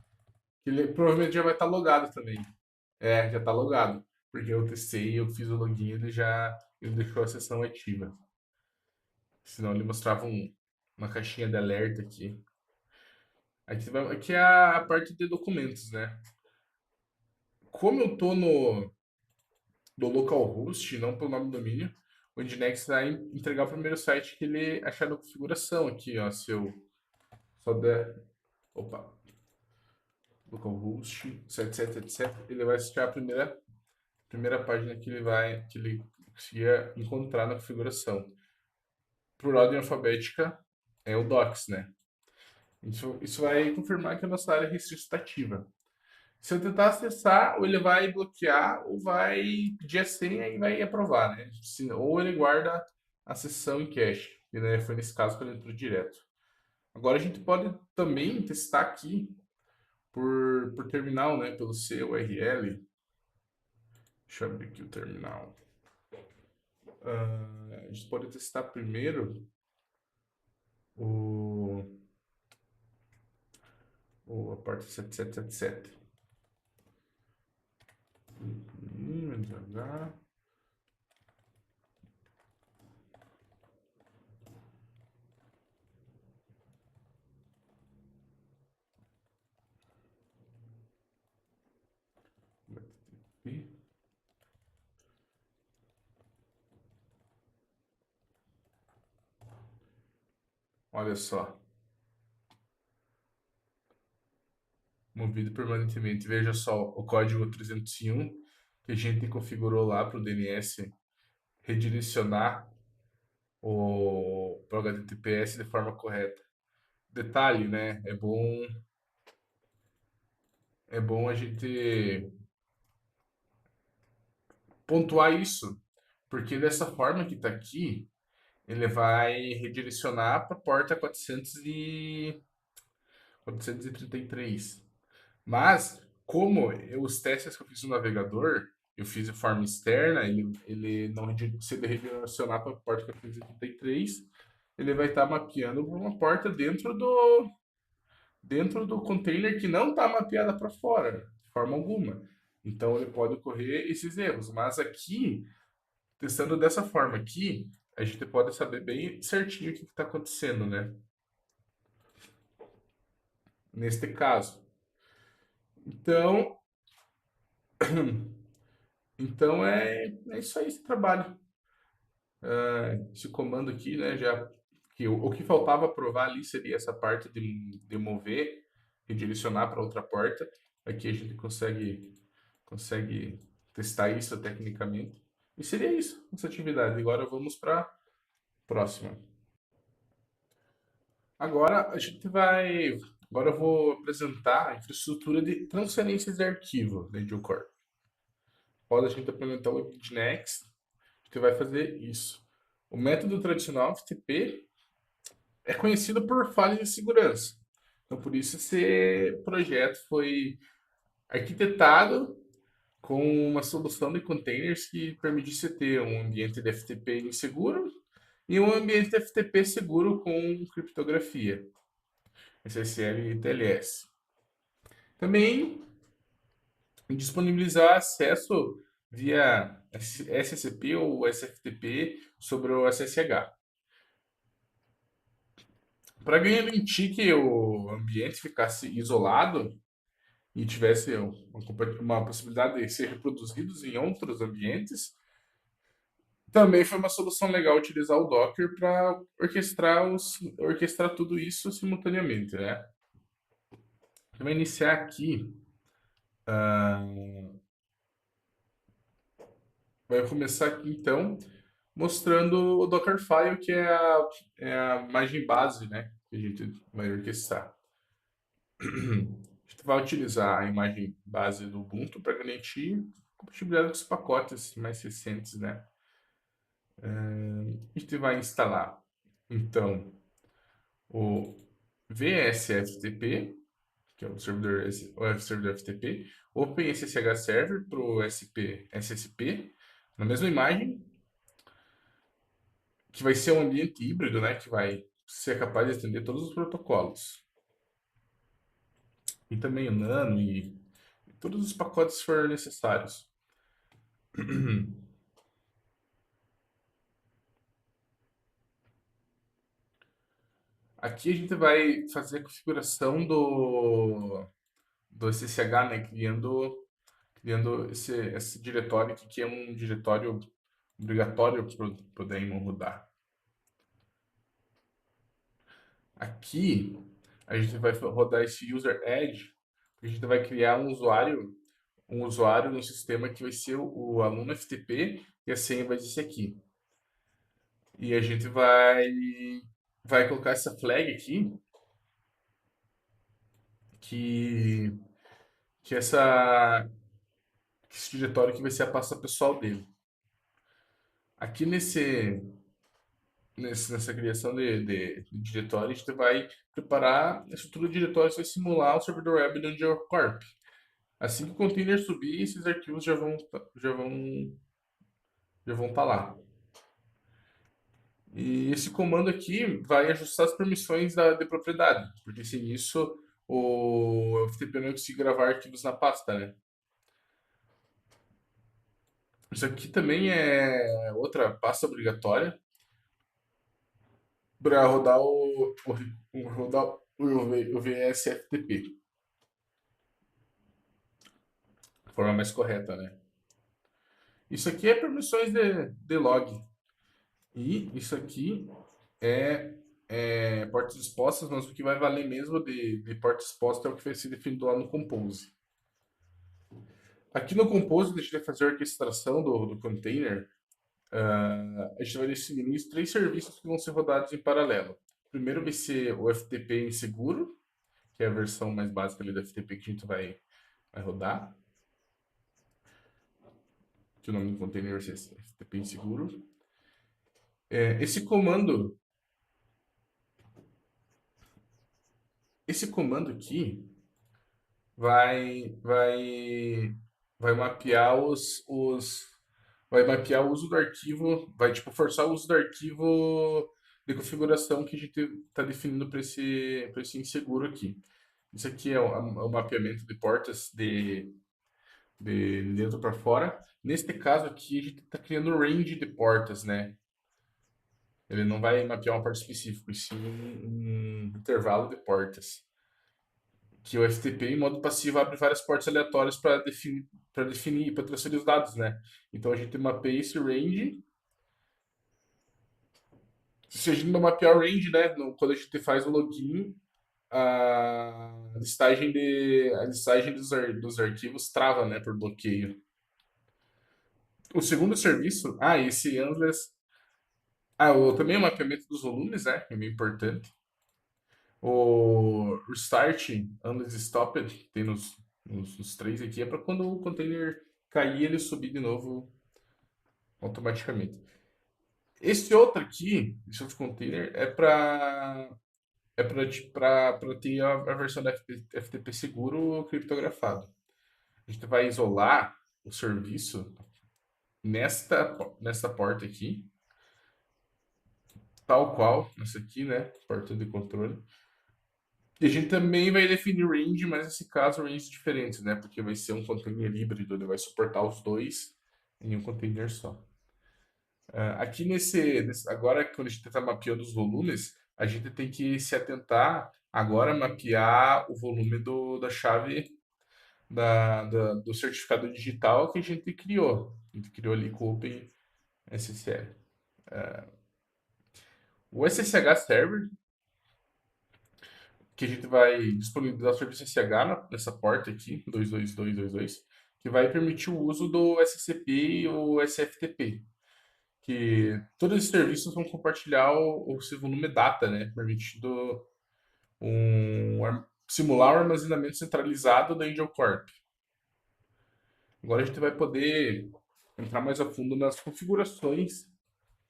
Que ele provavelmente já vai estar logado também. Já está logado. Porque eu testei, eu fiz o login, ele deixou a sessão ativa. Senão ele mostrava uma caixinha de alerta aqui. Aqui é a parte de documentos, né? Como eu tô no localhost, não pelo nome do domínio, o Nginx vai entregar o primeiro site que ele achar na configuração aqui, ó. Se eu só der. Opa! Localhost 7777, ele vai assistir a primeira página que ele conseguia encontrar na configuração. Por ordem alfabética é o docs, né? Isso vai confirmar que a nossa área restrita está ativa. Se eu tentar acessar, ou ele vai bloquear, ou vai pedir a senha e vai aprovar, né? Ou ele guarda a sessão em cache. E, né, foi nesse caso que ele entrou direto. Agora a gente pode também testar aqui por terminal, né? Pelo CURL. Deixa eu abrir aqui o terminal. A gente pode testar primeiro o, a porta 7777. Devagar. Olha só. Movido permanentemente. Veja só o código 301 que a gente configurou lá para o DNS redirecionar para o HTTPS de forma correta. Detalhe, né? É bom a gente pontuar isso, porque dessa forma que está aqui, ele vai redirecionar para a porta 433. Mas, como os testes que eu fiz no navegador, eu fiz de forma externa, ele não se ele redirecionar para a porta 433, ele vai estar mapeando uma porta dentro do container que não está mapeada para fora, de forma alguma. Então ele pode ocorrer esses erros. Mas aqui, testando dessa forma aqui, a gente pode saber bem certinho o que está acontecendo, né? Neste caso. Então, é isso aí esse trabalho. Esse comando aqui, né? Já que o que faltava provar ali seria essa parte de mover, redirecionar para outra porta. Aqui a gente consegue testar isso tecnicamente. E seria isso, essa atividade. Agora vamos para a próxima. Agora a gente vai. Agora eu vou apresentar a infraestrutura de transferências de arquivo da Ediocore. Após a gente implementar o Nginx, a gente vai fazer isso. O método tradicional FTP é conhecido por falhas de segurança. Então, por isso, esse projeto foi arquitetado com uma solução de containers que permitisse ter um ambiente de FTP inseguro e um ambiente de FTP seguro com criptografia, SSL e TLS. Também disponibilizar acesso via SCP ou SFTP sobre o SSH. Para garantir que o ambiente ficasse isolado e tivesse uma possibilidade de ser reproduzidos em outros ambientes, também foi uma solução legal utilizar o Docker para orquestrar tudo isso simultaneamente, né? Então, vai iniciar aqui, vai começar aqui então mostrando o Dockerfile, que é a imagem base, né, que a gente vai orquestrar. A gente vai utilizar a imagem base do Ubuntu para garantir compatibilidade com os pacotes mais recentes, né? A gente vai instalar, então, o VSFTP, que é o servidor FTP, OpenSSH Server para o SSP, na mesma imagem, que vai ser um ambiente híbrido, né, que vai ser capaz de atender todos os protocolos. E também o Nano e todos os pacotes se for necessários. Aqui a gente vai fazer a configuração do SSH, né, criando esse diretório aqui, que é um diretório obrigatório para o daemon rodar. Aqui a gente vai rodar esse user edge, a gente vai criar um usuário no sistema que vai ser o aluno FTP e a senha vai ser esse aqui. E a gente vai colocar essa flag aqui que que que esse diretório aqui vai ser a pasta pessoal dele. Aqui nessa criação de diretório, a gente vai preparar a estrutura de diretórios, vai simular o servidor web do Corp. Assim que o container subir, esses arquivos já vão estar lá. E esse comando aqui vai ajustar as permissões de propriedade, porque sem isso o FTP não vai conseguir gravar arquivos na pasta, né? Isso aqui também é outra pasta obrigatória para rodar o VSFTP, de forma mais correta, né? Isso aqui é permissões de log. E isso aqui é portas expostas, mas o que vai valer mesmo de porta exposta é o que vai ser definido lá no Compose. Aqui no Compose, deixa eu fazer a orquestração do container. A gente vai definir os 3 serviços que vão ser rodados em paralelo. Primeiro vai ser o FTP inseguro, que é a versão mais básica ali do FTP que a gente vai rodar. Que o nome do container vai ser FTP inseguro. Esse comando aqui vai mapear vai mapear o uso do arquivo, vai tipo forçar o uso do arquivo de configuração que a gente está definindo para esse inseguro aqui. Isso aqui é o mapeamento de portas de dentro para fora. Neste caso aqui, a gente está criando range de portas, né? Ele não vai mapear uma porta específica, e sim um intervalo de portas. Que o FTP, em modo passivo, abre várias portas aleatórias para para transferir os dados, né? Então a gente mapeia esse range. Se a gente não mapear o range, né? Quando a gente faz o login, a listagem dos arquivos trava, né? Por bloqueio. O segundo serviço, esse Endless. Também o mapeamento dos volumes, né? É meio importante. O Restart, Endless Stopped, que tem nos 3 aqui, é para quando o container cair, ele subir de novo automaticamente. Esse outro container, é para ter a versão da FTP seguro criptografado. A gente vai isolar o serviço nesta porta aqui, tal qual, essa aqui, né? Porta de controle. E a gente também vai definir range, mas nesse caso ranges diferentes, né? Porque vai ser um container híbrido, ele vai suportar os dois em um container só. Aqui agora, quando a gente está mapeando os volumes, a gente tem que se atentar agora a mapear o volume da chave do certificado digital que a gente criou. A gente criou ali com o OpenSSL. O SSH Server, que a gente vai disponibilizar o serviço SSH nessa porta aqui, 22222, que vai permitir o uso do SCP e o SFTP. Que todos esses serviços vão compartilhar o seu volume data, né? Permitindo simular o armazenamento centralizado da Angel Corp. Agora a gente vai poder entrar mais a fundo nas configurações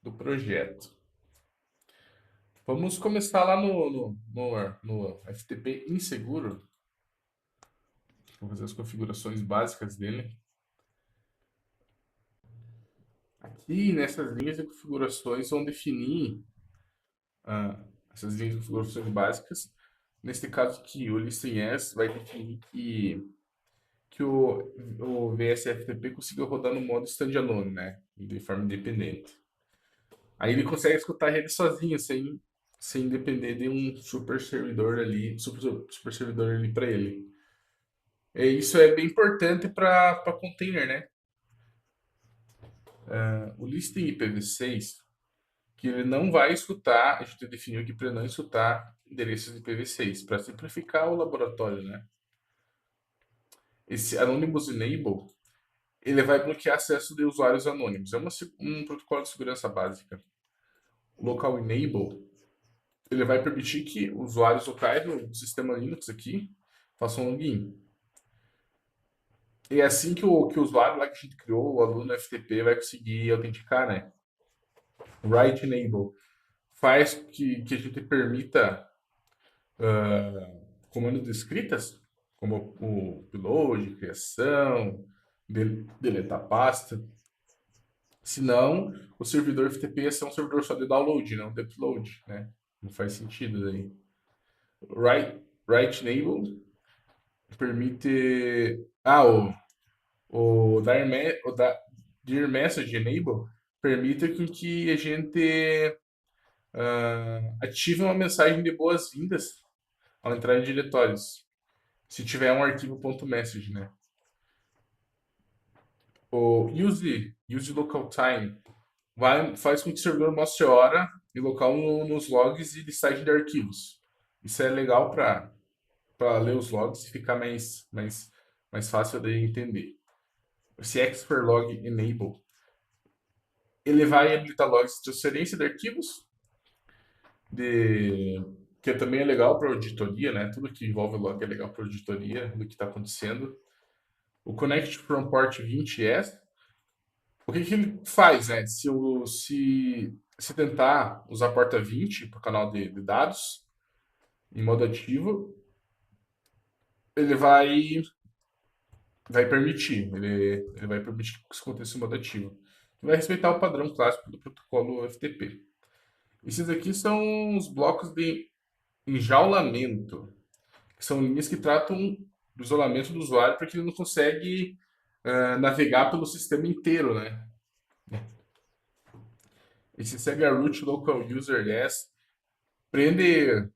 do projeto. Vamos começar lá no FTP inseguro. Vou fazer as configurações básicas dele. Aqui nessas linhas de configurações vão definir essas linhas de configurações básicas. Neste caso aqui, o ListenS vai definir que o VSFTP consiga rodar no modo standalone, né? De forma independente. Aí ele consegue escutar a rede sozinho, sem depender de um super servidor ali para ele. Isso é bem importante para container, né? O listing IPv6, que ele não vai escutar, a gente definiu aqui para não escutar endereços IPv6, para simplificar o laboratório, né? Esse Anonymous Enable, ele vai bloquear acesso de usuários anônimos. É um protocolo de segurança básica. O Local Enable, ele vai permitir que usuários locais do sistema Linux aqui façam login. E é assim que o usuário lá que a gente criou, o aluno FTP, vai conseguir autenticar, né? Write Enable faz que a gente permita comandos de escritas como o upload, criação, deletar pasta. Senão, o servidor FTP ia ser um servidor só de download, não de upload, né? Não faz sentido daí. Write enable permite. O Dear Message Enable permite que a gente ative uma mensagem de boas-vindas ao entrar em diretórios. Se tiver um arquivo .message, né? O use local time faz com que o servidor mostre hora e local nos logs e listagem de arquivos. Isso é legal para ler os logs e ficar mais fácil de entender. Esse expert log enable, ele vai habilitar logs de transferência de arquivos, que também é legal para auditoria, né? Tudo que envolve log é legal para auditoria do que está acontecendo. O connect from port 20S, o que ele faz, né? Se tentar usar a porta 20 para o canal de dados em modo ativo, ele vai permitir, ele vai permitir que isso aconteça em modo ativo. Vai respeitar o padrão clássico do protocolo FTP. Esses aqui são os blocos de enjaulamento, que são linhas que tratam do isolamento do usuário para que ele não consegue navegar pelo sistema inteiro, né? Esse segue a root local user yes prende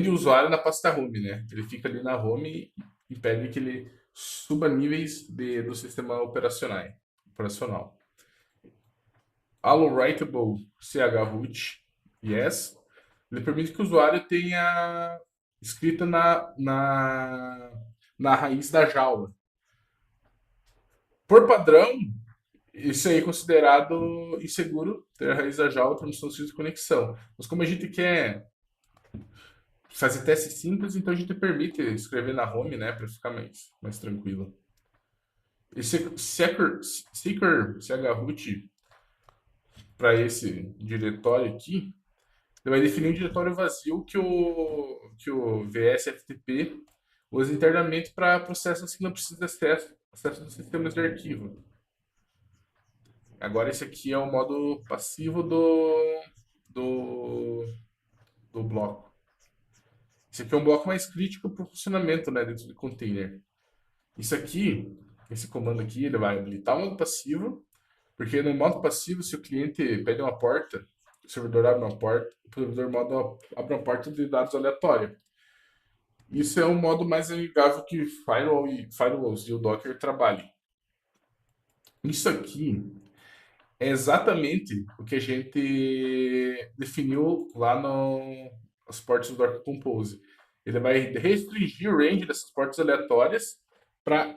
o usuário na pasta home, né? Ele fica ali na home e impede que ele suba níveis do sistema operacional. Allow writable chroot yes. Ele permite que o usuário tenha escrita na raiz da jaula. Por padrão, isso aí é considerado inseguro, ter a raiz da jaula para não de conexão. Mas como a gente quer fazer testes simples, então a gente permite escrever na home, né, para ficar mais tranquilo. Esse seeker chroot para esse diretório aqui, ele vai definir um diretório vazio que o VSFTP usa internamente para processos que não precisam de acesso dos sistemas de arquivo. Agora esse aqui é o modo passivo do, do bloco. Esse aqui é um bloco mais crítico para o funcionamento, né, dentro do container. Isso aqui, esse comando aqui, ele vai habilitar o modo passivo, porque no modo passivo, se o cliente pede uma porta, o servidor abre uma porta, o servidor abre uma porta de dados aleatória. Isso é um modo mais amigável que firewalls e o Docker trabalhem. Isso aqui é exatamente o que a gente definiu lá nos portas do Docker Compose. Ele vai restringir o range dessas portas aleatórias para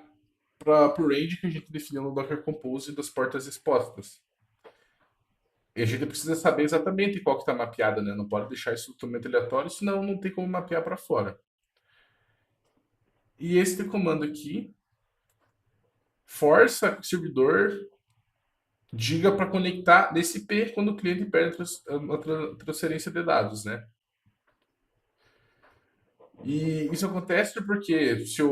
o range que a gente definiu no Docker Compose das portas expostas. E a gente precisa saber exatamente qual que está mapeada, né? Não pode deixar isso totalmente aleatório, senão não tem como mapear para fora. E este comando aqui força que o servidor diga para conectar nesse IP quando o cliente pede a transferência de dados, né? E isso acontece porque se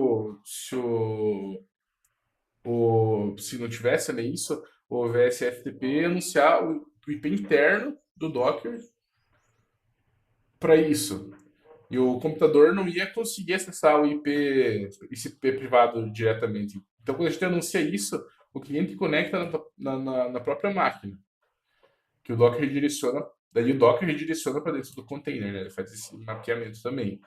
não tivesse nem isso, o VSFTP anunciar o IP interno do Docker para isso. E o computador não ia conseguir acessar esse IP privado diretamente. Então, quando a gente anuncia isso, o cliente conecta na própria máquina, que o Docker redireciona. Daí o Docker redireciona para dentro do container, né? Ele faz esse mapeamento também.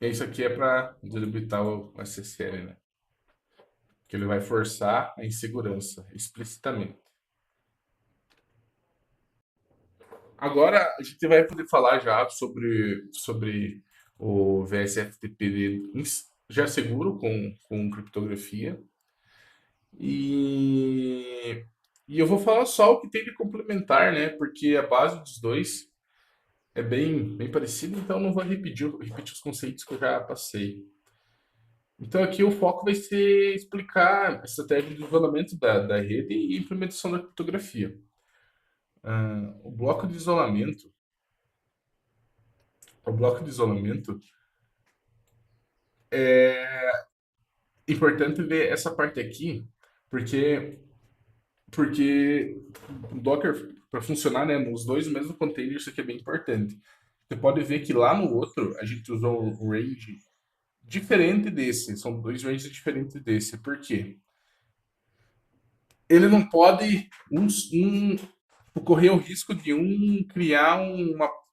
E isso aqui é para delimitar o SSL, né? Que ele vai forçar a insegurança explicitamente. Agora a gente vai poder falar já sobre o VSFTP já seguro com criptografia. E, e eu vou falar só o que tem de complementar, né? Porque a base dos dois é bem parecida, então não vou repetir os conceitos que eu já passei. Então aqui o foco vai ser explicar a estratégia de isolamento da rede e implementação da criptografia. O bloco de isolamento o bloco de isolamento, é importante ver essa parte aqui, porque, porque o Docker, para funcionar, né, nos dois mesmos containers, isso aqui é bem importante. Você pode ver que lá no outro, a gente usou um range diferente desse. São dois ranges diferentes desse. Por quê? Ele não pode correr o risco de criar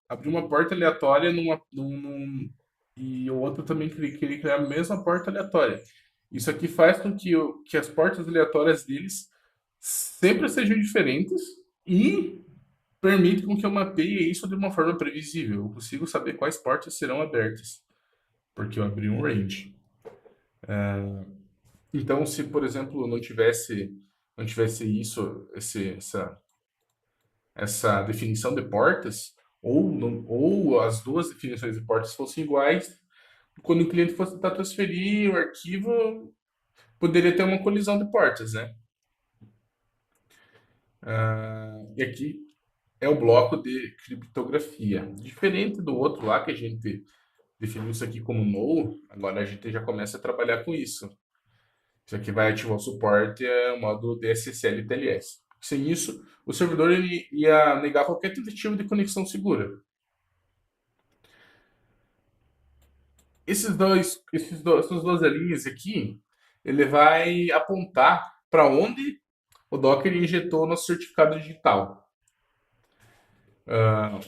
abrir uma porta aleatória e o outro também querer criar a mesma porta aleatória. Isso aqui faz com que as portas aleatórias deles sempre sejam diferentes e permite com que eu mapeie isso de uma forma previsível. Eu consigo saber quais portas serão abertas, porque eu abri um range. Então, se, por exemplo, não tivesse essa definição de portas, ou as duas definições de portas fossem iguais, quando o cliente fosse tentar transferir o arquivo, poderia ter uma colisão de portas, né? E aqui é o bloco de criptografia. Diferente do outro lá que a gente definiu isso aqui como null, agora a gente já começa a trabalhar com isso. Isso aqui vai ativar o suporte, o módulo DSSL e TLS. Sem isso, o servidor ele ia negar qualquer tentativa de conexão segura. Essas duas linhas aqui, ele vai apontar para onde o Docker injetou nosso certificado digital.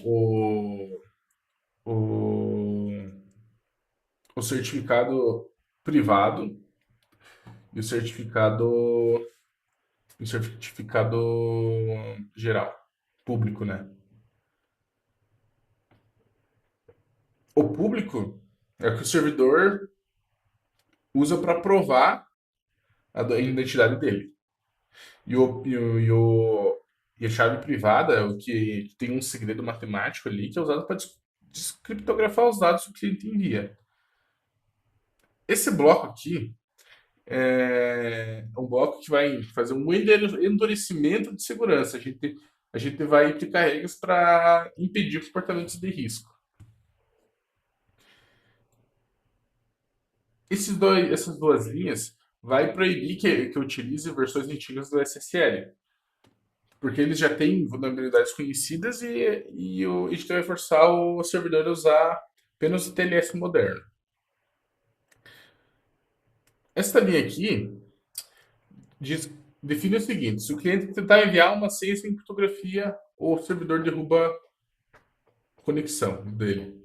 O, o, o certificado privado e o certificado geral, público, né? O público é o que o servidor usa para provar a identidade dele. E a chave privada é o que tem um segredo matemático ali que é usado para descriptografar os dados que o cliente envia. Esse bloco aqui é um bloco que vai fazer um endurecimento de segurança. A gente vai aplicar regras para impedir comportamentos de risco. Essas duas linhas vai proibir que eu utilize versões antigas do SSL, porque eles já têm vulnerabilidades conhecidas e a gente vai forçar o servidor a usar apenas o TLS moderno. Esta linha aqui define o seguinte: se o cliente tentar enviar uma senha sem criptografia, o servidor derruba a conexão dele,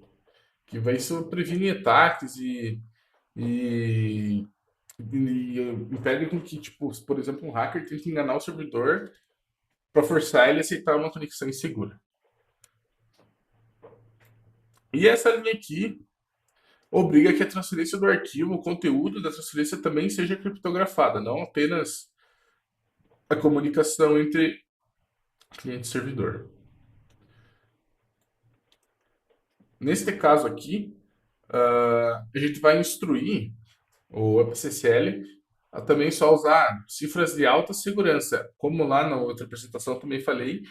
que vai isso previne ataques e, e impede com que, tipo, por exemplo, um hacker tente enganar o servidor para forçar ele a aceitar uma conexão insegura. E essa linha aqui obriga que a transferência do arquivo, o conteúdo da transferência também seja criptografada, não apenas a comunicação entre cliente e servidor. Neste caso aqui, a gente vai instruir o AppCCL a também só usar cifras de alta segurança. Como lá na outra apresentação eu também falei,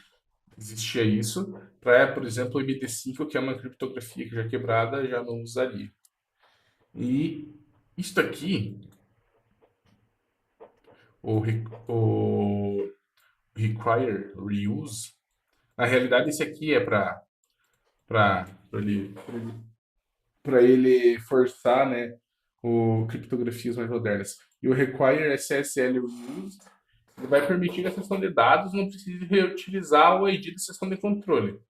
existia isso. Para, por exemplo, o MD5, que é uma criptografia que já quebrada, já não usaria. E isto aqui, o require reuse, na realidade esse aqui é para ele, forçar, né, criptografias mais modernas. E o require SSL reuse ele vai permitir que a sessão de dados não precise reutilizar o ID da sessão de controle.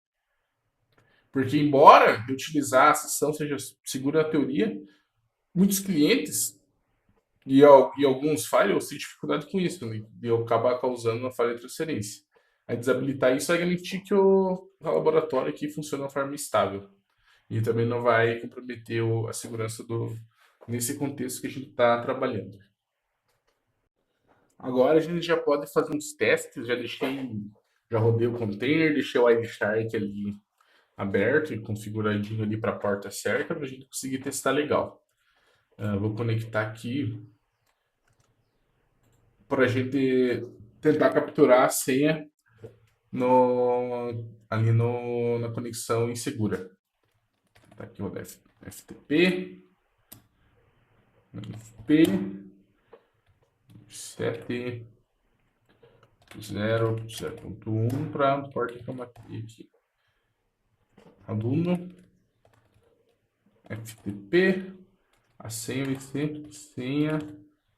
Porque, embora utilizar a sessão seja segura na teoria, muitos clientes e alguns firewalls têm dificuldade com isso, né? De acabar causando uma falha de transferência. Aí desabilitar isso vai garantir que o laboratório aqui funciona de forma estável. E também não vai comprometer a segurança nesse contexto que a gente está trabalhando. Agora a gente já pode fazer uns testes, já rodei o container, deixei o Wireshark ali aberto e configuradinho ali para a porta certa para a gente conseguir testar legal. Vou conectar aqui para a gente tentar capturar a senha ali na conexão insegura. Tá aqui o FTP, FP, 7, 0, 0.1 para a porta que eu marquei aqui. Aluno, FTP, a senha vai ser senha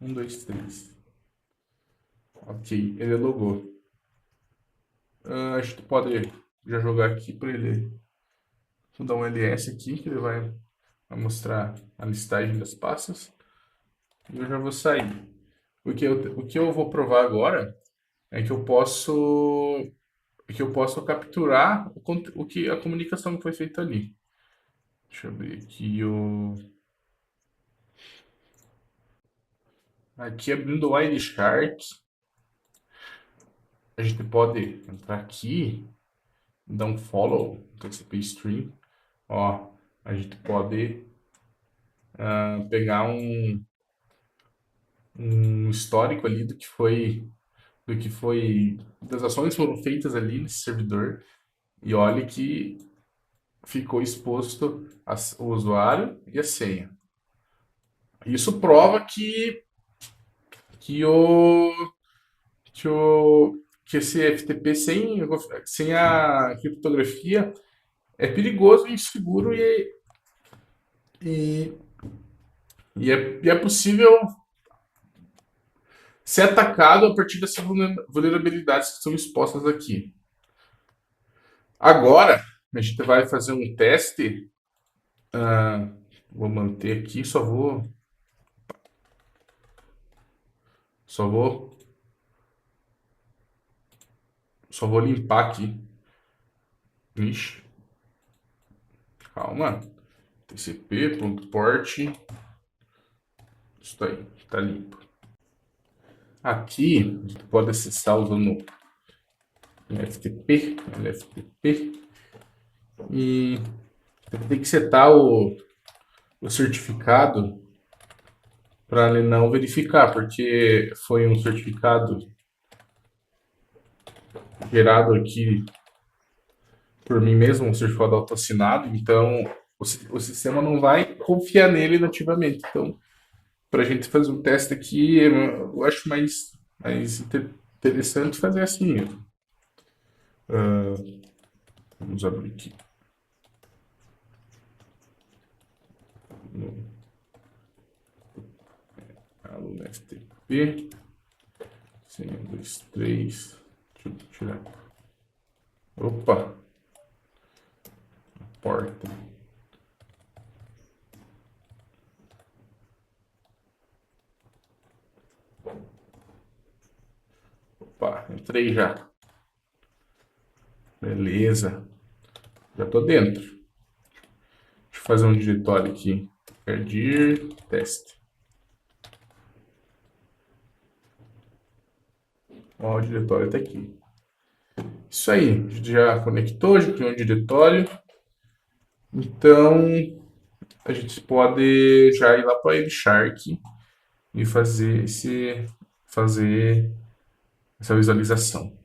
1, 2, 3. Ok, ele logou. A gente pode já jogar aqui para ele. Vou dar um ls aqui que ele vai mostrar a listagem das pastas. E eu já vou sair. O que eu vou provar agora é que eu posso capturar a comunicação que foi feita ali. Deixa eu abrir aqui aqui abrindo o Wireshark, a gente pode entrar aqui, dar um follow no TCP Stream. Ó, a gente pode pegar um histórico ali das ações que foram feitas ali nesse servidor. E olhe que ficou exposto o usuário e a senha. Isso prova que o que o que esse FTP sem a criptografia é perigoso, inseguro e, e é possível ser atacado a partir dessas vulnerabilidades que são expostas aqui. Agora, a gente vai fazer um teste. Vou manter aqui, só vou limpar aqui. Ixi, calma. tcp.port. Isso aí, tá limpo. Aqui, a gente pode acessar usando LFTP, e tem que setar o certificado para ele não verificar, porque foi um certificado gerado aqui por mim mesmo, um certificado autoassinado, então o sistema não vai confiar nele nativamente. Então, para a gente fazer um teste aqui, eu acho mais interessante fazer assim. Vamos abrir aqui. Aluno FTP. 100, 2, 3. Deixa eu tirar. Opa! Porta. Opa, entrei já. Beleza. Já tô dentro. Deixa eu fazer um diretório aqui. Perdir, teste. Ó, o diretório está aqui. Isso aí, a gente já conectou, já criou um diretório. Então, a gente pode já ir lá para o Shark e fazer essa visualização.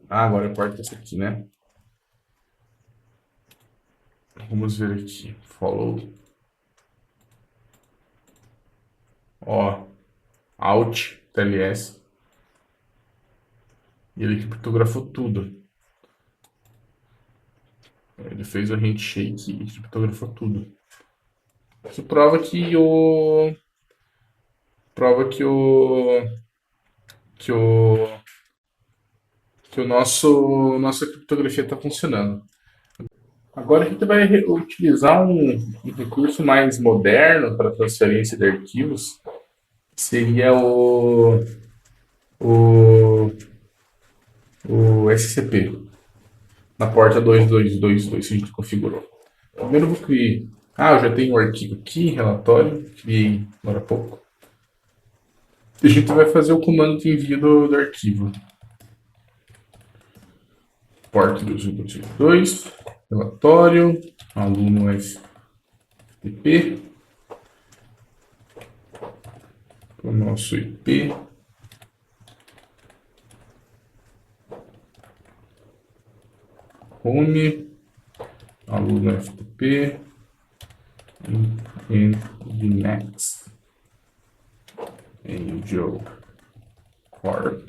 Agora a porta essa aqui, né? Vamos ver aqui. Follow. Ó, Alt, TLS. E ele criptografou tudo. Ele fez o handshake e criptografou tudo. Isso prova que nossa criptografia está funcionando. Agora a gente vai utilizar um recurso mais moderno para transferência de arquivos, seria o, o SCP, na porta 2222 que a gente configurou. Primeiro eu vou criar. Eu já tenho um arquivo aqui, relatório, criei agora há pouco. A gente vai fazer o comando de envio do arquivo. Porta 2222, relatório, aluno FTP, o nosso IP. home, aluno FTP, Nginx, Angel Corp,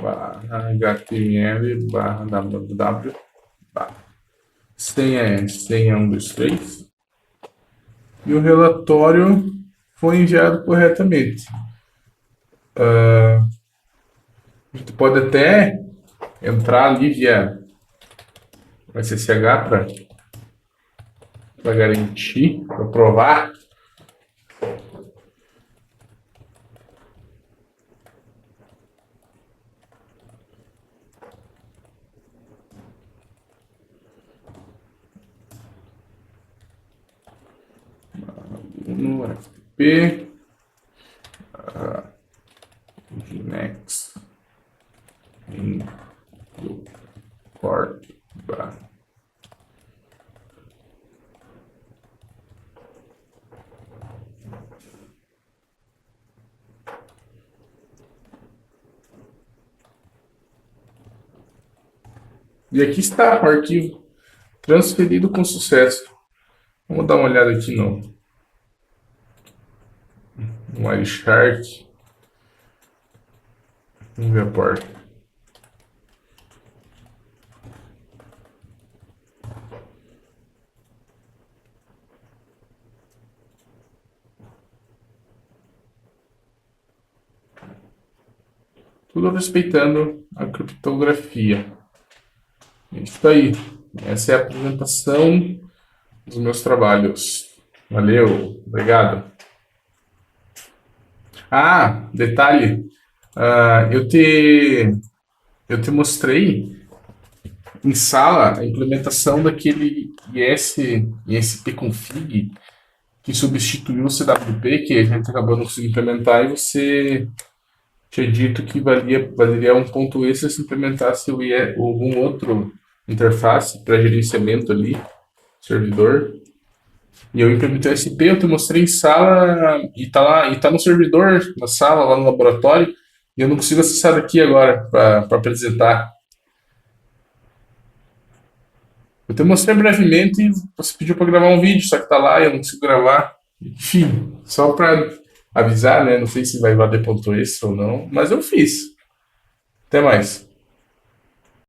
barra HTML, barra www, barra. Senha é senha 1, 2, 3. E o relatório foi enviado corretamente. A gente pode até entrar ali via SSH para garantir, para provar. No FTP, Nginx, Corp, e aqui está o arquivo transferido com sucesso. Vamos dar uma olhada aqui no Wireshark. Vamos ver a porta. Tudo respeitando a criptografia. Isso aí. Essa é a apresentação dos meus trabalhos. Valeu, obrigado. Ah, detalhe. Eu te mostrei em sala a implementação daquele ISP-config que substituiu o CWP, que a gente acabou não conseguindo implementar, e você tinha dito que valeria um ponto extra se implementasse algum outro interface para gerenciamento ali, servidor. E eu implementei o SP, eu te mostrei em sala e tá lá, e tá no servidor, na sala, lá no laboratório, e eu não consigo acessar daqui agora para apresentar. Eu te mostrei brevemente e você pediu para gravar um vídeo, só que tá lá e eu não consigo gravar. Enfim, só para avisar, né? Não sei se vai valer ponto extra ou não, mas eu fiz. Até mais.